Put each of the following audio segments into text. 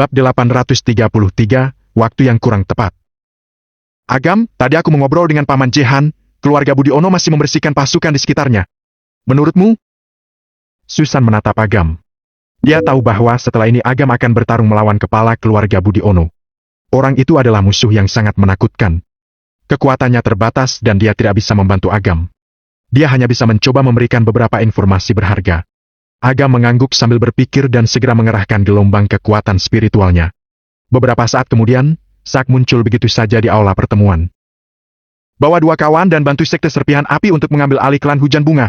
Bab 833, Waktu yang kurang tepat. Agam, tadi aku mengobrol dengan Paman Jehan, keluarga Budiono masih membersihkan pasukan di sekitarnya. Menurutmu? Susan menatap Agam. Dia tahu bahwa setelah ini Agam akan bertarung melawan kepala keluarga Budiono. Orang itu adalah musuh yang sangat menakutkan. Kekuatannya terbatas dan dia tidak bisa membantu Agam. Dia hanya bisa mencoba memberikan beberapa informasi berharga. Agam mengangguk sambil berpikir dan segera mengerahkan gelombang kekuatan spiritualnya. Beberapa saat kemudian, Zack muncul begitu saja di aula pertemuan. Bawa dua kawan dan bantu sekte serpihan api untuk mengambil alih klan hujan bunga.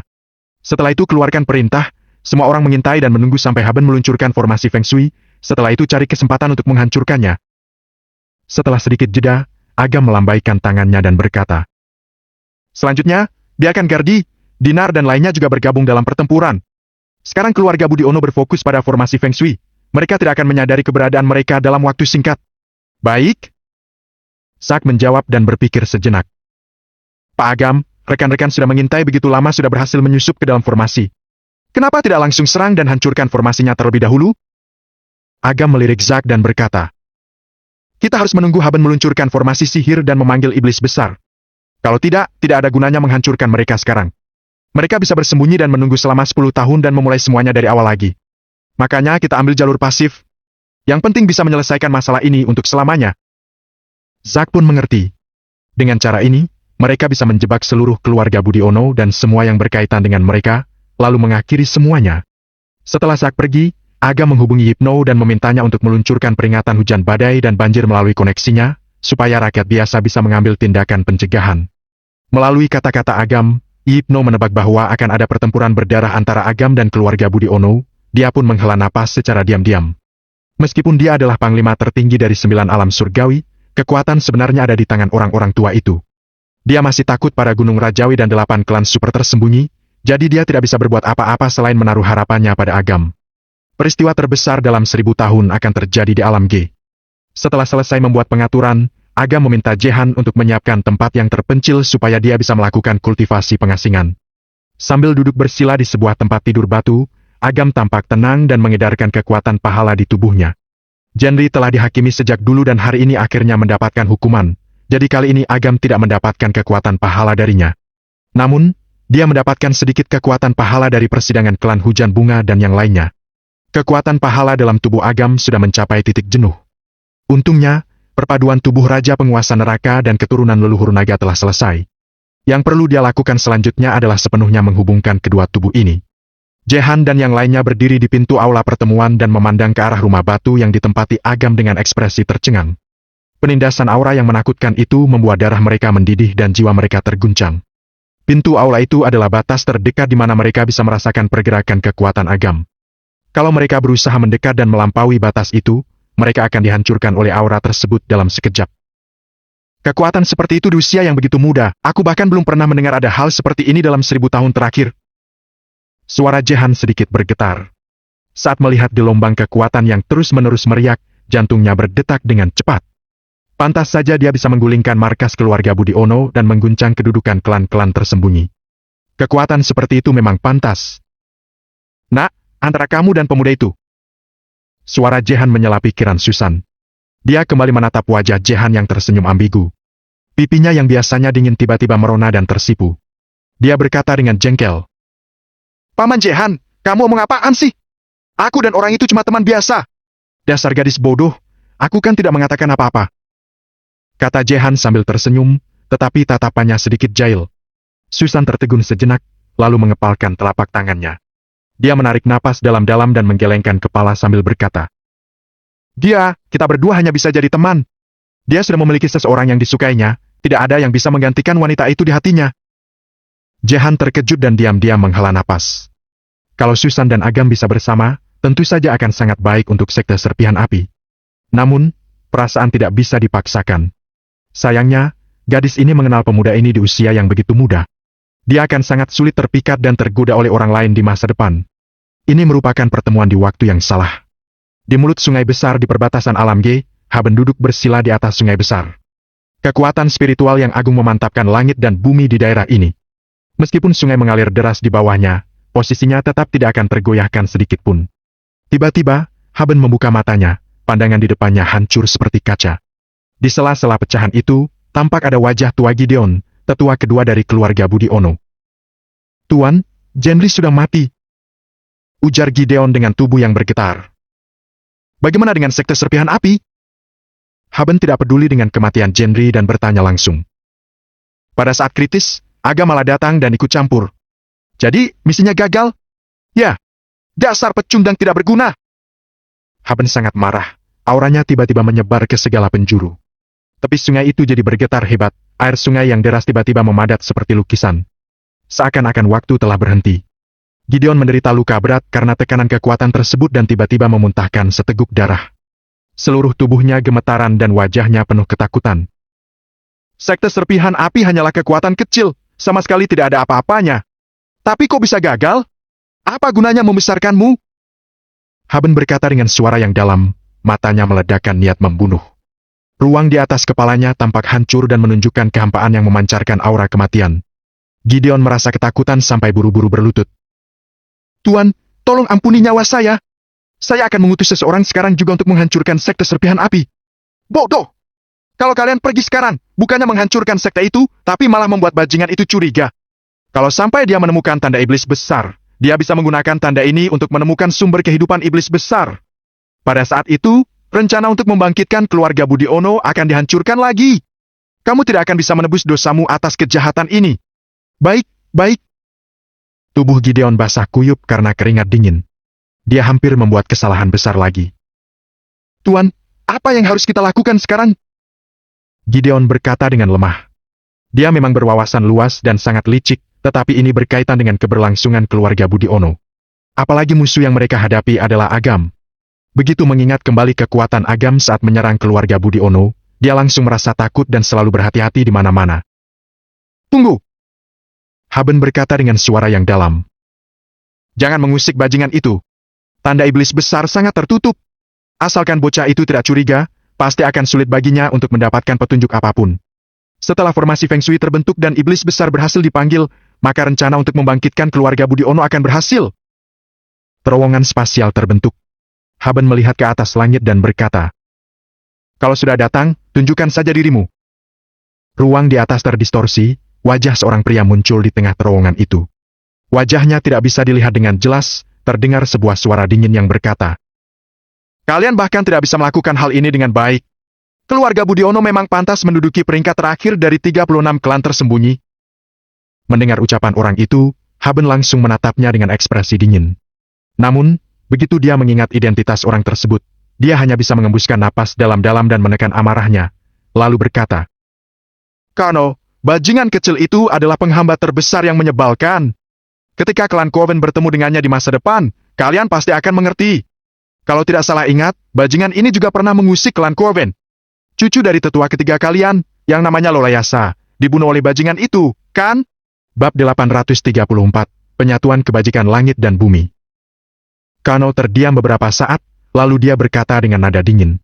Setelah itu keluarkan perintah, semua orang mengintai dan menunggu sampai Haben meluncurkan formasi Feng Shui, setelah itu cari kesempatan untuk menghancurkannya. Setelah sedikit jeda, Agam melambaikan tangannya dan berkata, "Selanjutnya, biarkan Gardi, Dinar dan lainnya juga bergabung dalam pertempuran. Sekarang keluarga Budiono berfokus pada formasi Feng Shui. Mereka tidak akan menyadari keberadaan mereka dalam waktu singkat." "Baik." Zack menjawab dan berpikir sejenak. "Pak Agam, rekan-rekan sudah mengintai begitu lama sudah berhasil menyusup ke dalam formasi. Kenapa tidak langsung serang dan hancurkan formasinya terlebih dahulu?" Agam melirik Zack dan berkata, "Kita harus menunggu Haben meluncurkan formasi sihir dan memanggil iblis besar. Kalau tidak ada gunanya menghancurkan mereka sekarang. Mereka bisa bersembunyi dan menunggu selama 10 tahun dan memulai semuanya dari awal lagi. Makanya kita ambil jalur pasif. Yang penting bisa menyelesaikan masalah ini untuk selamanya." Zack pun mengerti. Dengan cara ini, mereka bisa menjebak seluruh keluarga Budiono dan semua yang berkaitan dengan mereka, lalu mengakhiri semuanya. Setelah Zack pergi, Agam menghubungi Hypno dan memintanya untuk meluncurkan peringatan hujan badai dan banjir melalui koneksinya, supaya rakyat biasa bisa mengambil tindakan pencegahan. Melalui kata-kata Agam, Hypno menebak bahwa akan ada pertempuran berdarah antara Agam dan keluarga Budiono. Dia pun menghela napas secara diam-diam. Meskipun dia adalah panglima tertinggi dari 9 alam surgawi, kekuatan sebenarnya ada di tangan orang-orang tua itu. Dia masih takut pada Gunung Rajawi dan 8 klan super tersembunyi, jadi dia tidak bisa berbuat apa-apa selain menaruh harapannya pada Agam. Peristiwa terbesar dalam 1000 tahun akan terjadi di alam G. Setelah selesai membuat pengaturan, Agam meminta Jehan untuk menyiapkan tempat yang terpencil supaya dia bisa melakukan kultivasi pengasingan. Sambil duduk bersila di sebuah tempat tidur batu, Agam tampak tenang dan mengedarkan kekuatan pahala di tubuhnya. Jenri telah dihakimi sejak dulu dan hari ini akhirnya mendapatkan hukuman, jadi kali ini Agam tidak mendapatkan kekuatan pahala darinya. Namun, dia mendapatkan sedikit kekuatan pahala dari persidangan klan hujan bunga dan yang lainnya. Kekuatan pahala dalam tubuh Agam sudah mencapai titik jenuh. Untungnya, perpaduan tubuh Raja Penguasa Neraka dan keturunan leluhur naga telah selesai. Yang perlu dia lakukan selanjutnya adalah sepenuhnya menghubungkan kedua tubuh ini. Jehan dan yang lainnya berdiri di pintu aula pertemuan dan memandang ke arah rumah batu yang ditempati Agam dengan ekspresi tercengang. Penindasan aura yang menakutkan itu membuat darah mereka mendidih dan jiwa mereka terguncang. Pintu aula itu adalah batas terdekat di mana mereka bisa merasakan pergerakan kekuatan Agam. Kalau mereka berusaha mendekat dan melampaui batas itu, mereka akan dihancurkan oleh aura tersebut dalam sekejap. Kekuatan seperti itu di usia yang begitu muda, aku bahkan belum pernah mendengar ada hal seperti ini dalam 1000 tahun terakhir. Suara Jehan sedikit bergetar. Saat melihat gelombang kekuatan yang terus-menerus meriak, jantungnya berdetak dengan cepat. Pantas saja dia bisa menggulingkan markas keluarga Budiono dan mengguncang kedudukan klan-klan tersembunyi. Kekuatan seperti itu memang pantas. "Nak, antara kamu dan pemuda itu." Suara Jehan menyela pikiran Susan. Dia kembali menatap wajah Jehan yang tersenyum ambigu. Pipinya yang biasanya dingin tiba-tiba merona dan tersipu. Dia berkata dengan jengkel, "Paman Jehan, kamu omong apaan sih? Aku dan orang itu cuma teman biasa." "Dasar gadis bodoh, aku kan tidak mengatakan apa-apa," kata Jehan sambil tersenyum, tetapi tatapannya sedikit jahil. Susan tertegun sejenak, lalu mengepalkan telapak tangannya. Dia menarik napas dalam-dalam dan menggelengkan kepala sambil berkata, kita berdua hanya bisa jadi teman. Dia sudah memiliki seseorang yang disukainya, tidak ada yang bisa menggantikan wanita itu di hatinya." Jehan terkejut dan diam-diam menghela napas. Kalau Susan dan Agam bisa bersama, tentu saja akan sangat baik untuk sekte serpihan api. Namun, perasaan tidak bisa dipaksakan. Sayangnya, gadis ini mengenal pemuda ini di usia yang begitu muda. Dia akan sangat sulit terpikat dan tergoda oleh orang lain di masa depan. Ini merupakan pertemuan di waktu yang salah. Di mulut sungai besar di perbatasan alam G, Haben duduk bersila di atas sungai besar. Kekuatan spiritual yang agung memantapkan langit dan bumi di daerah ini. Meskipun sungai mengalir deras di bawahnya, posisinya tetap tidak akan tergoyahkan sedikit pun. Tiba-tiba, Haben membuka matanya, pandangan di depannya hancur seperti kaca. Di sela-sela pecahan itu, tampak ada wajah tua Gideon, tetua kedua dari keluarga Budi Ono. "Tuan, Genri sudah mati," ujar Gideon dengan tubuh yang bergetar. "Bagaimana dengan sekte serpihan api?" Haben tidak peduli dengan kematian Genri dan bertanya langsung. Pada saat kritis, Aga malah datang dan ikut campur. "Jadi, misinya gagal?" "Ya, dasar pecundang tidak berguna." Haben sangat marah, auranya tiba-tiba menyebar ke segala penjuru. Tepi sungai itu jadi bergetar hebat, air sungai yang deras tiba-tiba memadat seperti lukisan. Seakan-akan waktu telah berhenti. Gideon menderita luka berat karena tekanan kekuatan tersebut dan tiba-tiba memuntahkan seteguk darah. Seluruh tubuhnya gemetaran dan wajahnya penuh ketakutan. "Sekte serpihan api hanyalah kekuatan kecil, sama sekali tidak ada apa-apanya. Tapi kok bisa gagal? Apa gunanya membesarkanmu?" Haben berkata dengan suara yang dalam, matanya meledakkan niat membunuh. Ruang di atas kepalanya tampak hancur dan menunjukkan kehampaan yang memancarkan aura kematian. Gideon merasa ketakutan sampai buru-buru berlutut. "Tuan, tolong ampuni nyawa saya. Saya akan mengutus seseorang sekarang juga untuk menghancurkan sekte serpihan api." "Bodoh! Kalau kalian pergi sekarang, bukannya menghancurkan sekte itu, tapi malah membuat bajingan itu curiga. Kalau sampai dia menemukan tanda iblis besar, dia bisa menggunakan tanda ini untuk menemukan sumber kehidupan iblis besar. Pada saat itu, rencana untuk membangkitkan keluarga Budi Ono akan dihancurkan lagi. Kamu tidak akan bisa menebus dosamu atas kejahatan ini." "Baik, baik." Tubuh Gideon basah kuyup karena keringat dingin. Dia hampir membuat kesalahan besar lagi. "Tuan, apa yang harus kita lakukan sekarang?" Gideon berkata dengan lemah. Dia memang berwawasan luas dan sangat licik, tetapi ini berkaitan dengan keberlangsungan keluarga Budi Ono. Apalagi musuh yang mereka hadapi adalah Agam. Begitu mengingat kembali kekuatan Agam saat menyerang keluarga Budi Ono, dia langsung merasa takut dan selalu berhati-hati di mana-mana. "Tunggu!" Haben berkata dengan suara yang dalam. "Jangan mengusik bajingan itu. Tanda iblis besar sangat tertutup. Asalkan bocah itu tidak curiga, pasti akan sulit baginya untuk mendapatkan petunjuk apapun. Setelah formasi Feng Shui terbentuk dan iblis besar berhasil dipanggil, maka rencana untuk membangkitkan keluarga Budi Ono akan berhasil." Terowongan spasial terbentuk. Haben melihat ke atas langit dan berkata, "Kalau sudah datang, tunjukkan saja dirimu." Ruang di atas terdistorsi, wajah seorang pria muncul di tengah terowongan itu. Wajahnya tidak bisa dilihat dengan jelas, terdengar sebuah suara dingin yang berkata, "Kalian bahkan tidak bisa melakukan hal ini dengan baik. Keluarga Budi Ono memang pantas menduduki peringkat terakhir dari 36 klan tersembunyi." Mendengar ucapan orang itu, Haben langsung menatapnya dengan ekspresi dingin. Namun, begitu dia mengingat identitas orang tersebut, dia hanya bisa mengembuskan napas dalam-dalam dan menekan amarahnya, lalu berkata, "Kano, bajingan kecil itu adalah penghambat terbesar yang menyebalkan. Ketika klan Coven bertemu dengannya di masa depan, kalian pasti akan mengerti. Kalau tidak salah ingat, bajingan ini juga pernah mengusik klan Coven. Cucu dari tetua ketiga kalian, yang namanya Lolayasa, dibunuh oleh bajingan itu, kan?" Bab 834, Penyatuan Kebajikan Langit dan Bumi. Kano terdiam beberapa saat, lalu dia berkata dengan nada dingin,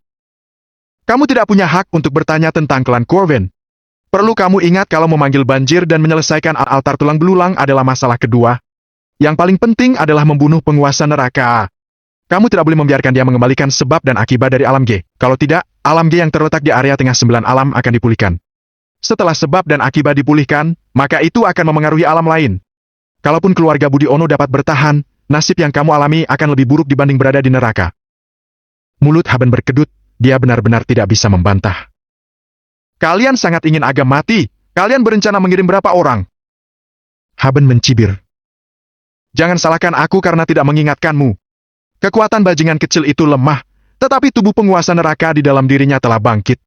"Kamu tidak punya hak untuk bertanya tentang klan Coven. Perlu kamu ingat kalau memanggil banjir dan menyelesaikan altar tulang belulang adalah masalah kedua. Yang paling penting adalah membunuh penguasa neraka. Kamu tidak boleh membiarkan dia mengembalikan sebab dan akibat dari alam G. Kalau tidak, alam G yang terletak di area tengah 9 alam akan dipulihkan. Setelah sebab dan akibat dipulihkan, maka itu akan memengaruhi alam lain. Kalaupun keluarga Budi Ono dapat bertahan, nasib yang kamu alami akan lebih buruk dibanding berada di neraka." Mulut Haben berkedut, dia benar-benar tidak bisa membantah. "Kalian sangat ingin Agam mati. Kalian berencana mengirim berapa orang?" Haben mencibir. "Jangan salahkan aku karena tidak mengingatkanmu. Kekuatan bajingan kecil itu lemah, tetapi tubuh penguasa neraka di dalam dirinya telah bangkit.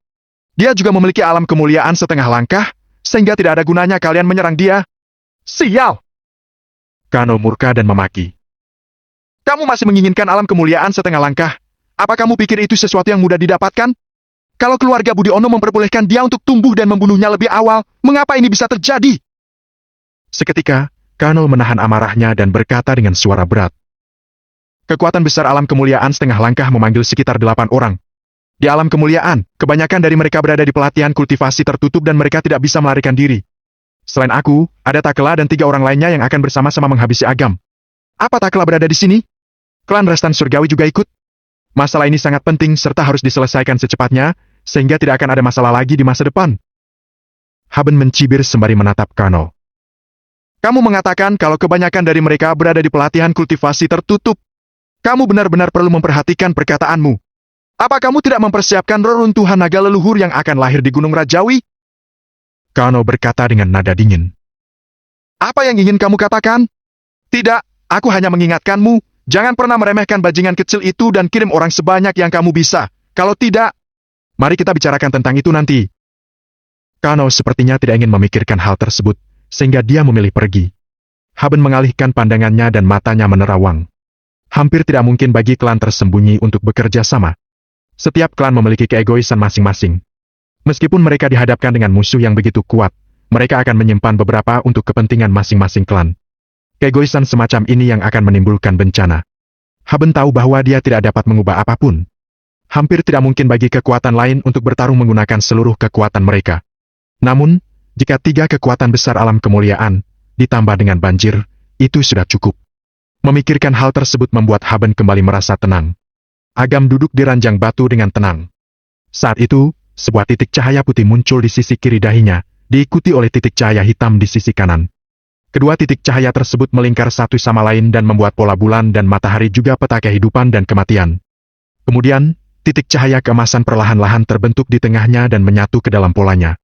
Dia juga memiliki alam kemuliaan setengah langkah, sehingga tidak ada gunanya kalian menyerang dia. Sial!" Kano murka dan memaki. "Kamu masih menginginkan alam kemuliaan setengah langkah? Apa kamu pikir itu sesuatu yang mudah didapatkan? Kalau keluarga Budi Ono memperbolehkan dia untuk tumbuh dan membunuhnya lebih awal, mengapa ini bisa terjadi?" Seketika, Kano menahan amarahnya dan berkata dengan suara berat, "Kekuatan besar alam kemuliaan setengah langkah memanggil sekitar 8 orang. Di alam kemuliaan, kebanyakan dari mereka berada di pelatihan kultivasi tertutup dan mereka tidak bisa melarikan diri. Selain aku, ada Takela dan 3 orang lainnya yang akan bersama-sama menghabisi Agam. Apa Takela berada di sini? Klan Restan Surgawi juga ikut?" Masalah ini sangat penting serta harus diselesaikan secepatnya, sehingga tidak akan ada masalah lagi di masa depan. Haben mencibir sembari menatap Kano. Kamu mengatakan kalau kebanyakan dari mereka berada di pelatihan kultivasi tertutup. Kamu benar-benar perlu memperhatikan perkataanmu. Apa kamu tidak mempersiapkan reruntuhan naga leluhur yang akan lahir di Gunung Rajawi? Kano berkata dengan nada dingin. Apa yang ingin kamu katakan? Tidak, aku hanya mengingatkanmu, jangan pernah meremehkan bajingan kecil itu dan kirim orang sebanyak yang kamu bisa. Kalau tidak, mari kita bicarakan tentang itu nanti. Kano sepertinya tidak ingin memikirkan hal tersebut, sehingga dia memilih pergi. Haben mengalihkan pandangannya dan matanya menerawang. Hampir tidak mungkin bagi klan tersembunyi untuk bekerja sama. Setiap klan memiliki keegoisan masing-masing. Meskipun mereka dihadapkan dengan musuh yang begitu kuat, mereka akan menyimpan beberapa untuk kepentingan masing-masing klan. Keegoisan semacam ini yang akan menimbulkan bencana. Haben tahu bahwa dia tidak dapat mengubah apapun. Hampir tidak mungkin bagi kekuatan lain untuk bertarung menggunakan seluruh kekuatan mereka. Namun, jika 3 kekuatan besar alam kemuliaan, ditambah dengan banjir, itu sudah cukup. Memikirkan hal tersebut membuat Haben kembali merasa tenang. Agam duduk di ranjang batu dengan tenang. Saat itu, sebuah titik cahaya putih muncul di sisi kiri dahinya, diikuti oleh titik cahaya hitam di sisi kanan. Kedua titik cahaya tersebut melingkar satu sama lain dan membuat pola bulan dan matahari juga peta kehidupan dan kematian. Kemudian, titik cahaya keemasan perlahan-lahan terbentuk di tengahnya dan menyatu ke dalam polanya.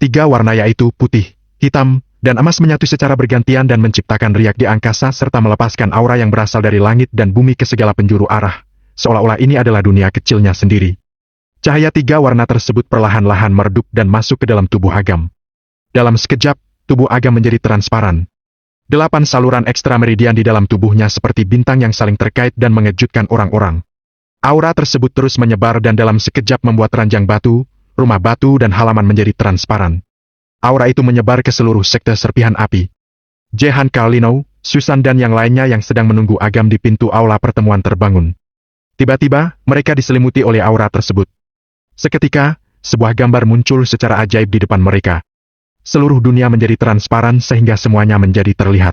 3 warna yaitu putih, hitam, dan emas menyatu secara bergantian dan menciptakan riak di angkasa serta melepaskan aura yang berasal dari langit dan bumi ke segala penjuru arah. Seolah-olah ini adalah dunia kecilnya sendiri. Cahaya 3 warna tersebut perlahan-lahan meredup dan masuk ke dalam tubuh Agam. Dalam sekejap, tubuh Agam menjadi transparan. 8 saluran ekstra meridian di dalam tubuhnya seperti bintang yang saling terkait dan mengejutkan orang-orang. Aura tersebut terus menyebar dan dalam sekejap membuat ranjang batu, rumah batu dan halaman menjadi transparan. Aura itu menyebar ke seluruh sekte serpihan api. Jehan Carlino, Susan dan yang lainnya yang sedang menunggu Agam di pintu aula pertemuan terbangun. Tiba-tiba, mereka diselimuti oleh aura tersebut. Seketika, sebuah gambar muncul secara ajaib di depan mereka. Seluruh dunia menjadi transparan sehingga semuanya menjadi terlihat.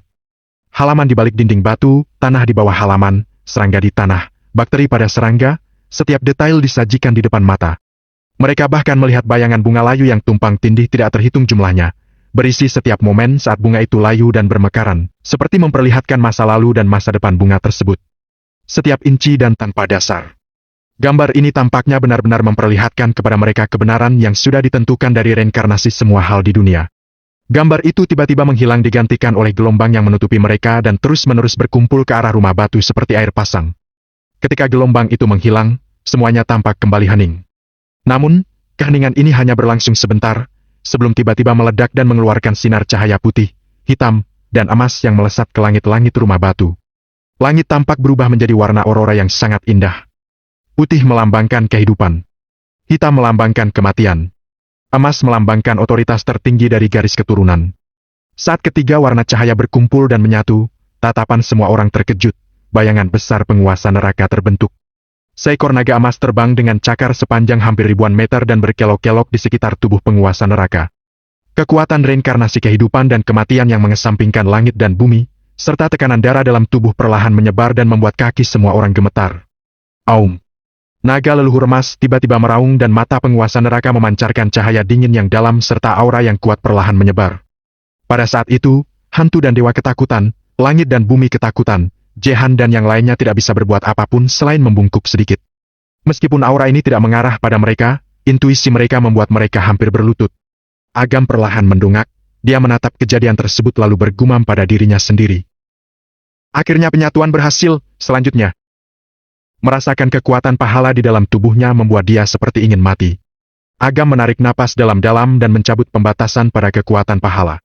Halaman di balik dinding batu, tanah di bawah halaman, serangga di tanah, bakteri pada serangga, setiap detail disajikan di depan mata. Mereka bahkan melihat bayangan bunga layu yang tumpang tindih tidak terhitung jumlahnya, berisi setiap momen saat bunga itu layu dan bermekaran, seperti memperlihatkan masa lalu dan masa depan bunga tersebut. Setiap inci dan tanpa dasar. Gambar ini tampaknya benar-benar memperlihatkan kepada mereka kebenaran yang sudah ditentukan dari reinkarnasi semua hal di dunia. Gambar itu tiba-tiba menghilang digantikan oleh gelombang yang menutupi mereka dan terus-menerus berkumpul ke arah rumah batu seperti air pasang. Ketika gelombang itu menghilang, semuanya tampak kembali hening. Namun, keheningan ini hanya berlangsung sebentar, sebelum tiba-tiba meledak dan mengeluarkan sinar cahaya putih, hitam, dan emas yang melesat ke langit-langit rumah batu. Langit tampak berubah menjadi warna aurora yang sangat indah. Putih melambangkan kehidupan. Hitam melambangkan kematian. Emas melambangkan otoritas tertinggi dari garis keturunan. Saat ketiga warna cahaya berkumpul dan menyatu, tatapan semua orang terkejut, bayangan besar penguasa neraka terbentuk. Seekor naga emas terbang dengan cakar sepanjang hampir ribuan meter dan berkelok-kelok di sekitar tubuh penguasa neraka. Kekuatan reinkarnasi kehidupan dan kematian yang mengesampingkan langit dan bumi, serta tekanan darah dalam tubuh perlahan menyebar dan membuat kaki semua orang gemetar. Aum! Naga leluhur emas tiba-tiba meraung dan mata penguasa neraka memancarkan cahaya dingin yang dalam serta aura yang kuat perlahan menyebar. Pada saat itu, hantu dan dewa ketakutan, langit dan bumi ketakutan, Jehan dan yang lainnya tidak bisa berbuat apapun selain membungkuk sedikit. Meskipun aura ini tidak mengarah pada mereka, intuisi mereka membuat mereka hampir berlutut. Agam perlahan mendongak, dia menatap kejadian tersebut lalu bergumam pada dirinya sendiri. Akhirnya penyatuan berhasil, selanjutnya. Merasakan kekuatan pahala di dalam tubuhnya membuat dia seperti ingin mati. Agam menarik napas dalam-dalam dan mencabut pembatasan pada kekuatan pahala.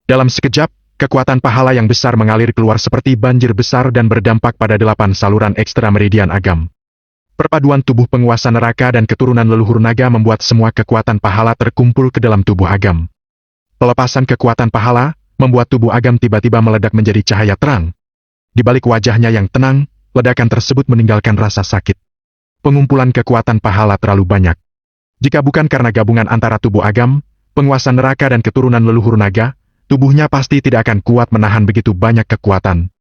Dalam sekejap, kekuatan pahala yang besar mengalir keluar seperti banjir besar dan berdampak pada 8 saluran ekstra meridian Agam. Perpaduan tubuh penguasa neraka dan keturunan leluhur naga membuat semua kekuatan pahala terkumpul ke dalam tubuh Agam. Pelepasan kekuatan pahala membuat tubuh Agam tiba-tiba meledak menjadi cahaya terang. Di balik wajahnya yang tenang, ledakan tersebut meninggalkan rasa sakit. Pengumpulan kekuatan pahala terlalu banyak. Jika bukan karena gabungan antara tubuh Agam, penguasa neraka dan keturunan leluhur naga, tubuhnya pasti tidak akan kuat menahan begitu banyak kekuatan.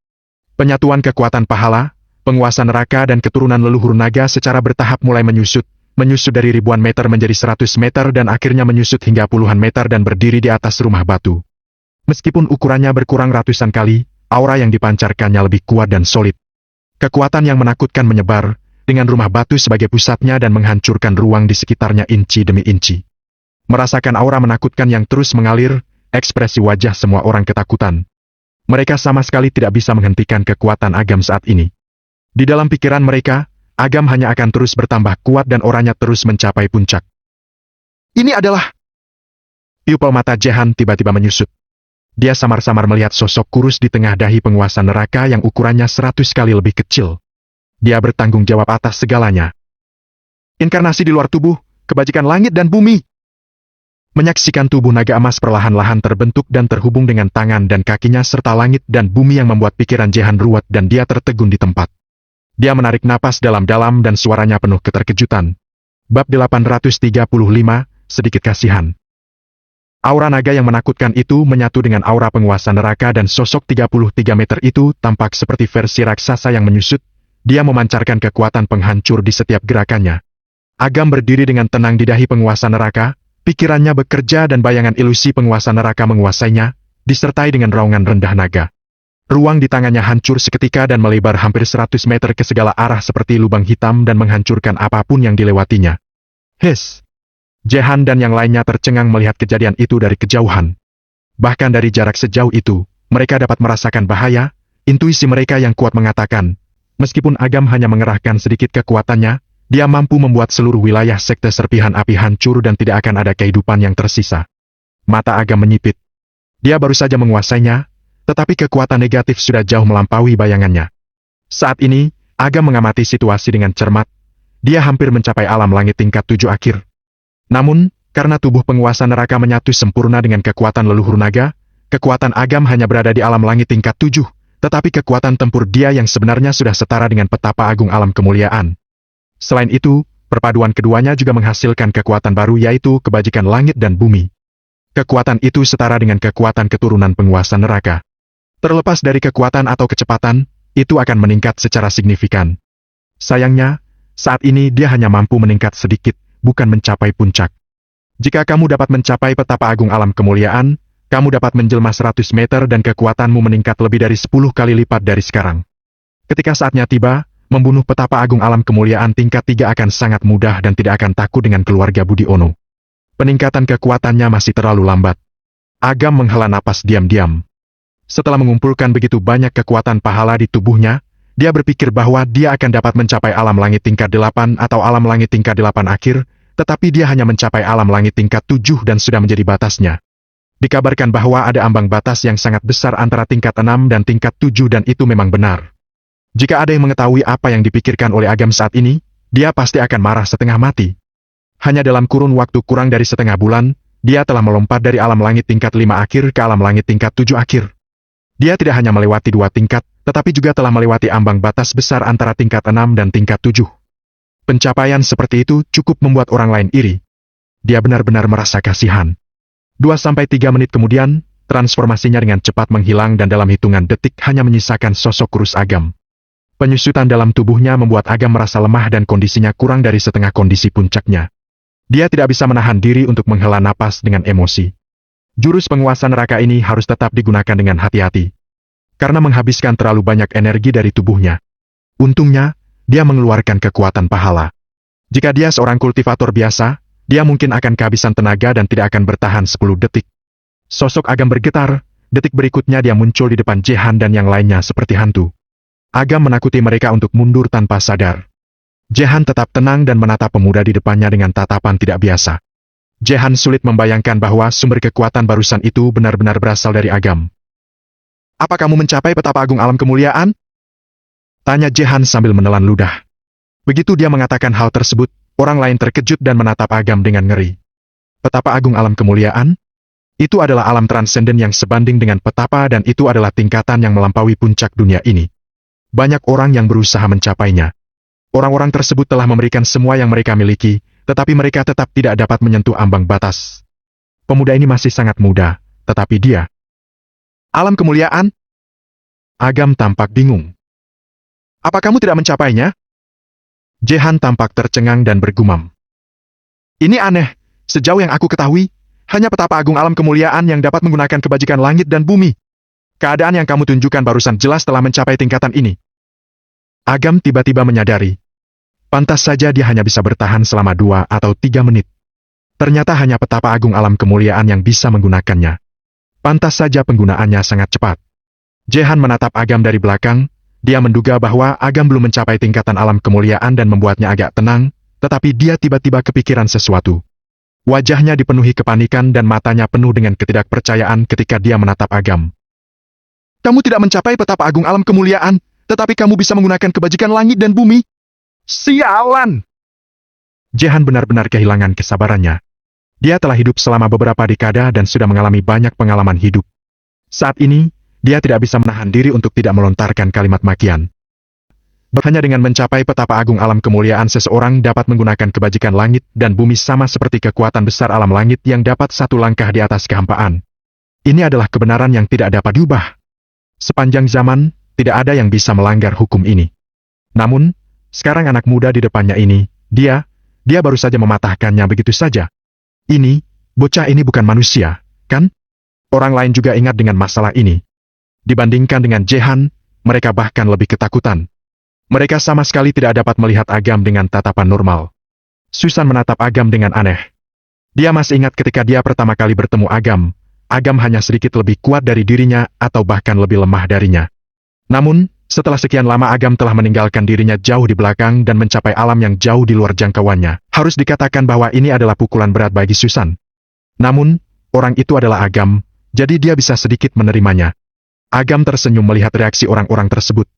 Penyatuan kekuatan pahala penguasa neraka dan keturunan leluhur naga secara bertahap mulai menyusut dari ribuan meter menjadi 100 meter dan akhirnya menyusut hingga puluhan meter dan berdiri di atas rumah batu. Meskipun ukurannya berkurang ratusan kali, aura yang dipancarkannya lebih kuat dan solid. Kekuatan yang menakutkan menyebar, dengan rumah batu sebagai pusatnya dan menghancurkan ruang di sekitarnya inci demi inci. Merasakan aura menakutkan yang terus mengalir, ekspresi wajah semua orang ketakutan. Mereka sama sekali tidak bisa menghentikan kekuatan Agam saat ini. Di dalam pikiran mereka, Agam hanya akan terus bertambah kuat dan auranya terus mencapai puncak. Ini adalah... Pupil mata Jehan tiba-tiba menyusut. Dia samar-samar melihat sosok kurus di tengah dahi penguasa neraka yang ukurannya 100 kali lebih kecil. Dia bertanggung jawab atas segalanya. Inkarnasi di luar tubuh, kebajikan langit dan bumi. Menyaksikan tubuh naga emas perlahan-lahan terbentuk dan terhubung dengan tangan dan kakinya serta langit dan bumi yang membuat pikiran Jehan ruwet dan dia tertegun di tempat. Dia menarik napas dalam-dalam dan suaranya penuh keterkejutan. Bab 835, sedikit kasihan. Aura naga yang menakutkan itu menyatu dengan aura penguasa neraka dan sosok 33 meter itu tampak seperti versi raksasa yang menyusut. Dia memancarkan kekuatan penghancur di setiap gerakannya. Agam berdiri dengan tenang di dahi penguasa neraka, pikirannya bekerja dan bayangan ilusi penguasa neraka menguasainya, disertai dengan raungan rendah naga. Ruang di tangannya hancur seketika dan melebar hampir 100 meter ke segala arah seperti lubang hitam dan menghancurkan apapun yang dilewatinya. Hes! Jehan dan yang lainnya tercengang melihat kejadian itu dari kejauhan. Bahkan dari jarak sejauh itu, mereka dapat merasakan bahaya, intuisi mereka yang kuat mengatakan, meskipun Agam hanya mengerahkan sedikit kekuatannya, dia mampu membuat seluruh wilayah sekte serpihan api hancur dan tidak akan ada kehidupan yang tersisa. Mata Agam menyipit. Dia baru saja menguasainya, tetapi kekuatan negatif sudah jauh melampaui bayangannya. Saat ini, Agam mengamati situasi dengan cermat. Dia hampir mencapai alam langit tingkat 7 akhir. Namun, karena tubuh penguasa neraka menyatu sempurna dengan kekuatan leluhur naga, kekuatan Agam hanya berada di alam langit tingkat 7. Tetapi kekuatan tempur dia yang sebenarnya sudah setara dengan petapa agung alam kemuliaan. Selain itu, perpaduan keduanya juga menghasilkan kekuatan baru yaitu kebajikan langit dan bumi. Kekuatan itu setara dengan kekuatan keturunan penguasa neraka. Terlepas dari kekuatan atau kecepatan, itu akan meningkat secara signifikan. Sayangnya, saat ini dia hanya mampu meningkat sedikit, bukan mencapai puncak. Jika kamu dapat mencapai petapa agung alam kemuliaan, kamu dapat menjelma 100 meter dan kekuatanmu meningkat lebih dari 10 kali lipat dari sekarang. Ketika saatnya tiba, membunuh petapa agung alam kemuliaan tingkat 3 akan sangat mudah dan tidak akan takut dengan keluarga Budi Ono. Peningkatan kekuatannya masih terlalu lambat. Agam menghela napas diam-diam. Setelah mengumpulkan begitu banyak kekuatan pahala di tubuhnya, dia berpikir bahwa dia akan dapat mencapai alam langit tingkat 8 atau alam langit tingkat 8 akhir, tetapi dia hanya mencapai alam langit tingkat 7 dan sudah menjadi batasnya. Dikabarkan bahwa ada ambang batas yang sangat besar antara tingkat 6 dan tingkat 7 dan itu memang benar. Jika ada yang mengetahui apa yang dipikirkan oleh Agam saat ini, dia pasti akan marah setengah mati. Hanya dalam kurun waktu kurang dari setengah bulan, dia telah melompat dari alam langit tingkat 5 akhir ke alam langit tingkat 7 akhir. Dia tidak hanya melewati 2 tingkat, tetapi juga telah melewati ambang batas besar antara tingkat 6 dan tingkat 7. Pencapaian seperti itu cukup membuat orang lain iri. Dia benar-benar merasa kasihan. 2-3 menit kemudian, transformasinya dengan cepat menghilang dan dalam hitungan detik hanya menyisakan sosok kurus Agam. Penyusutan dalam tubuhnya membuat Agam merasa lemah dan kondisinya kurang dari setengah kondisi puncaknya. Dia tidak bisa menahan diri untuk menghela napas dengan emosi. Jurus penguasa neraka ini harus tetap digunakan dengan hati-hati. Karena menghabiskan terlalu banyak energi dari tubuhnya. Untungnya, dia mengeluarkan kekuatan pahala. Jika dia seorang kultivator biasa, dia mungkin akan kehabisan tenaga dan tidak akan bertahan 10 detik. Sosok Agam bergetar, detik berikutnya dia muncul di depan Jehan dan yang lainnya seperti hantu. Agam menakuti mereka untuk mundur tanpa sadar. Jehan tetap tenang dan menatap pemuda di depannya dengan tatapan tidak biasa. Jehan sulit membayangkan bahwa sumber kekuatan barusan itu benar-benar berasal dari Agam. Apa kamu mencapai petapa agung alam kemuliaan? Tanya Jehan sambil menelan ludah. Begitu dia mengatakan hal tersebut, orang lain terkejut dan menatap Agam dengan ngeri. Petapa agung alam kemuliaan? Itu adalah alam transenden yang sebanding dengan petapa dan itu adalah tingkatan yang melampaui puncak dunia ini. Banyak orang yang berusaha mencapainya. Orang-orang tersebut telah memberikan semua yang mereka miliki, tetapi mereka tetap tidak dapat menyentuh ambang batas. Pemuda ini masih sangat muda, tetapi dia... Alam kemuliaan? Agam tampak bingung. Apa kamu tidak mencapainya? Jehan tampak tercengang dan bergumam. Ini aneh, sejauh yang aku ketahui, hanya petapa agung alam kemuliaan yang dapat menggunakan kebajikan langit dan bumi. Keadaan yang kamu tunjukkan barusan jelas telah mencapai tingkatan ini. Agam tiba-tiba menyadari. Pantas saja dia hanya bisa bertahan selama 2 atau 3 menit. Ternyata hanya petapa agung alam kemuliaan yang bisa menggunakannya. Pantas saja penggunaannya sangat cepat. Jehan menatap Agam dari belakang, dia menduga bahwa Agam belum mencapai tingkatan alam kemuliaan dan membuatnya agak tenang, tetapi dia tiba-tiba kepikiran sesuatu. Wajahnya dipenuhi kepanikan dan matanya penuh dengan ketidakpercayaan ketika dia menatap Agam. Kamu tidak mencapai petapa agung alam kemuliaan, tetapi kamu bisa menggunakan kebajikan langit dan bumi. Sialan! Jehan benar-benar kehilangan kesabarannya. Dia telah hidup selama beberapa dekada dan sudah mengalami banyak pengalaman hidup. Saat ini, dia tidak bisa menahan diri untuk tidak melontarkan kalimat makian. Hanya dengan mencapai petapa agung alam kemuliaan seseorang dapat menggunakan kebajikan langit dan bumi sama seperti kekuatan besar alam langit yang dapat satu langkah di atas kehampaan. Ini adalah kebenaran yang tidak dapat diubah. Sepanjang zaman, tidak ada yang bisa melanggar hukum ini. Namun, sekarang anak muda di depannya ini, dia baru saja mematahkannya begitu saja. Bocah ini bukan manusia, kan? Orang lain juga ingat dengan masalah ini. Dibandingkan dengan Jehan, mereka bahkan lebih ketakutan. Mereka sama sekali tidak dapat melihat Agam dengan tatapan normal. Susan menatap Agam dengan aneh. Dia masih ingat ketika dia pertama kali bertemu Agam. Agam hanya sedikit lebih kuat dari dirinya atau bahkan lebih lemah darinya. Namun, setelah sekian lama Agam telah meninggalkan dirinya jauh di belakang dan mencapai alam yang jauh di luar jangkauannya. Harus dikatakan bahwa ini adalah pukulan berat bagi Susan. Namun, orang itu adalah Agam, jadi dia bisa sedikit menerimanya. Agam tersenyum melihat reaksi orang-orang tersebut.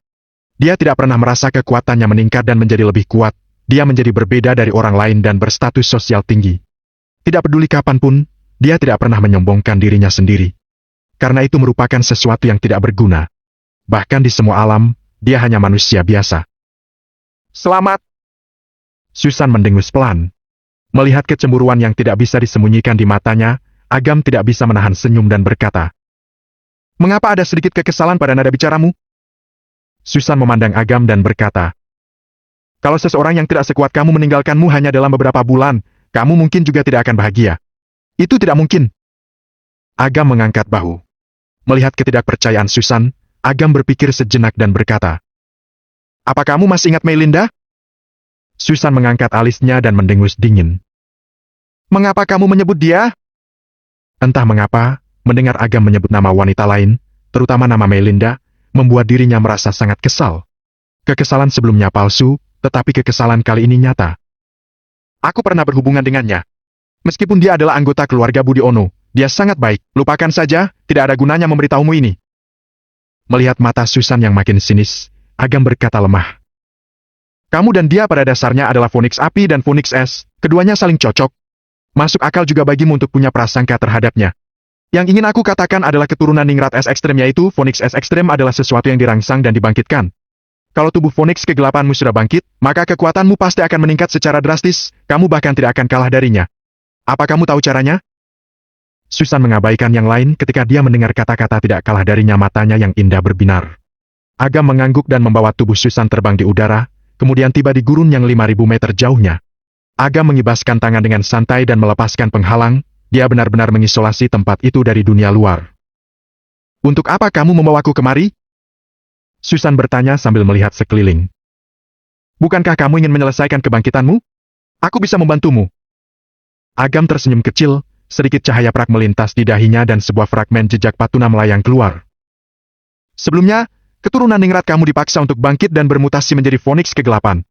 Dia tidak pernah merasa kekuatannya meningkat dan menjadi lebih kuat. Dia menjadi berbeda dari orang lain dan berstatus sosial tinggi. Tidak peduli kapanpun, dia tidak pernah menyombongkan dirinya sendiri. Karena itu merupakan sesuatu yang tidak berguna. Bahkan di semua alam, dia hanya manusia biasa. Selamat! Susan mendengus pelan. Melihat kecemburuan yang tidak bisa disembunyikan di matanya, Agam tidak bisa menahan senyum dan berkata, "Mengapa ada sedikit kekesalan pada nada bicaramu?" Susan memandang Agam dan berkata, "Kalau seseorang yang tidak sekuat kamu meninggalkanmu hanya dalam beberapa bulan, kamu mungkin juga tidak akan bahagia. Itu tidak mungkin." Agam mengangkat bahu. Melihat ketidakpercayaan Susan, Agam berpikir sejenak dan berkata, "Apa kamu masih ingat Melinda?" Susan mengangkat alisnya dan mendengus dingin. "Mengapa kamu menyebut dia?" Entah mengapa, mendengar Agam menyebut nama wanita lain, terutama nama Melinda, membuat dirinya merasa sangat kesal. Kekesalan sebelumnya palsu, tetapi kekesalan kali ini nyata. "Aku pernah berhubungan dengannya. Meskipun dia adalah anggota keluarga Budiono, dia sangat baik. Lupakan saja, tidak ada gunanya memberitahumu ini." Melihat mata Susan yang makin sinis, Agam berkata lemah. "Kamu dan dia pada dasarnya adalah Phoenix Api dan Phoenix Es, keduanya saling cocok. Masuk akal juga bagimu untuk punya prasangka terhadapnya. Yang ingin aku katakan adalah keturunan Ningrat Es Ekstrem yaitu Phoenix Es Ekstrem adalah sesuatu yang dirangsang dan dibangkitkan. Kalau tubuh Phoenix kegelapanmu sudah bangkit, maka kekuatanmu pasti akan meningkat secara drastis, kamu bahkan tidak akan kalah darinya. Apa kamu tahu caranya?" Susan mengabaikan yang lain ketika dia mendengar kata-kata tidak kalah darinya matanya yang indah berbinar. Agam mengangguk dan membawa tubuh Susan terbang di udara, kemudian tiba di gurun yang 5.000 meter jauhnya. Agam mengibaskan tangan dengan santai dan melepaskan penghalang, dia benar-benar mengisolasi tempat itu dari dunia luar. "Untuk apa kamu membawaku kemari?" Susan bertanya sambil melihat sekeliling. "Bukankah kamu ingin menyelesaikan kebangkitanmu? Aku bisa membantumu." Agam tersenyum kecil, sedikit cahaya perak melintas di dahinya dan sebuah fragmen jejak patuna melayang keluar. "Sebelumnya, keturunan Ningrat kamu dipaksa untuk bangkit dan bermutasi menjadi Phoenix kegelapan.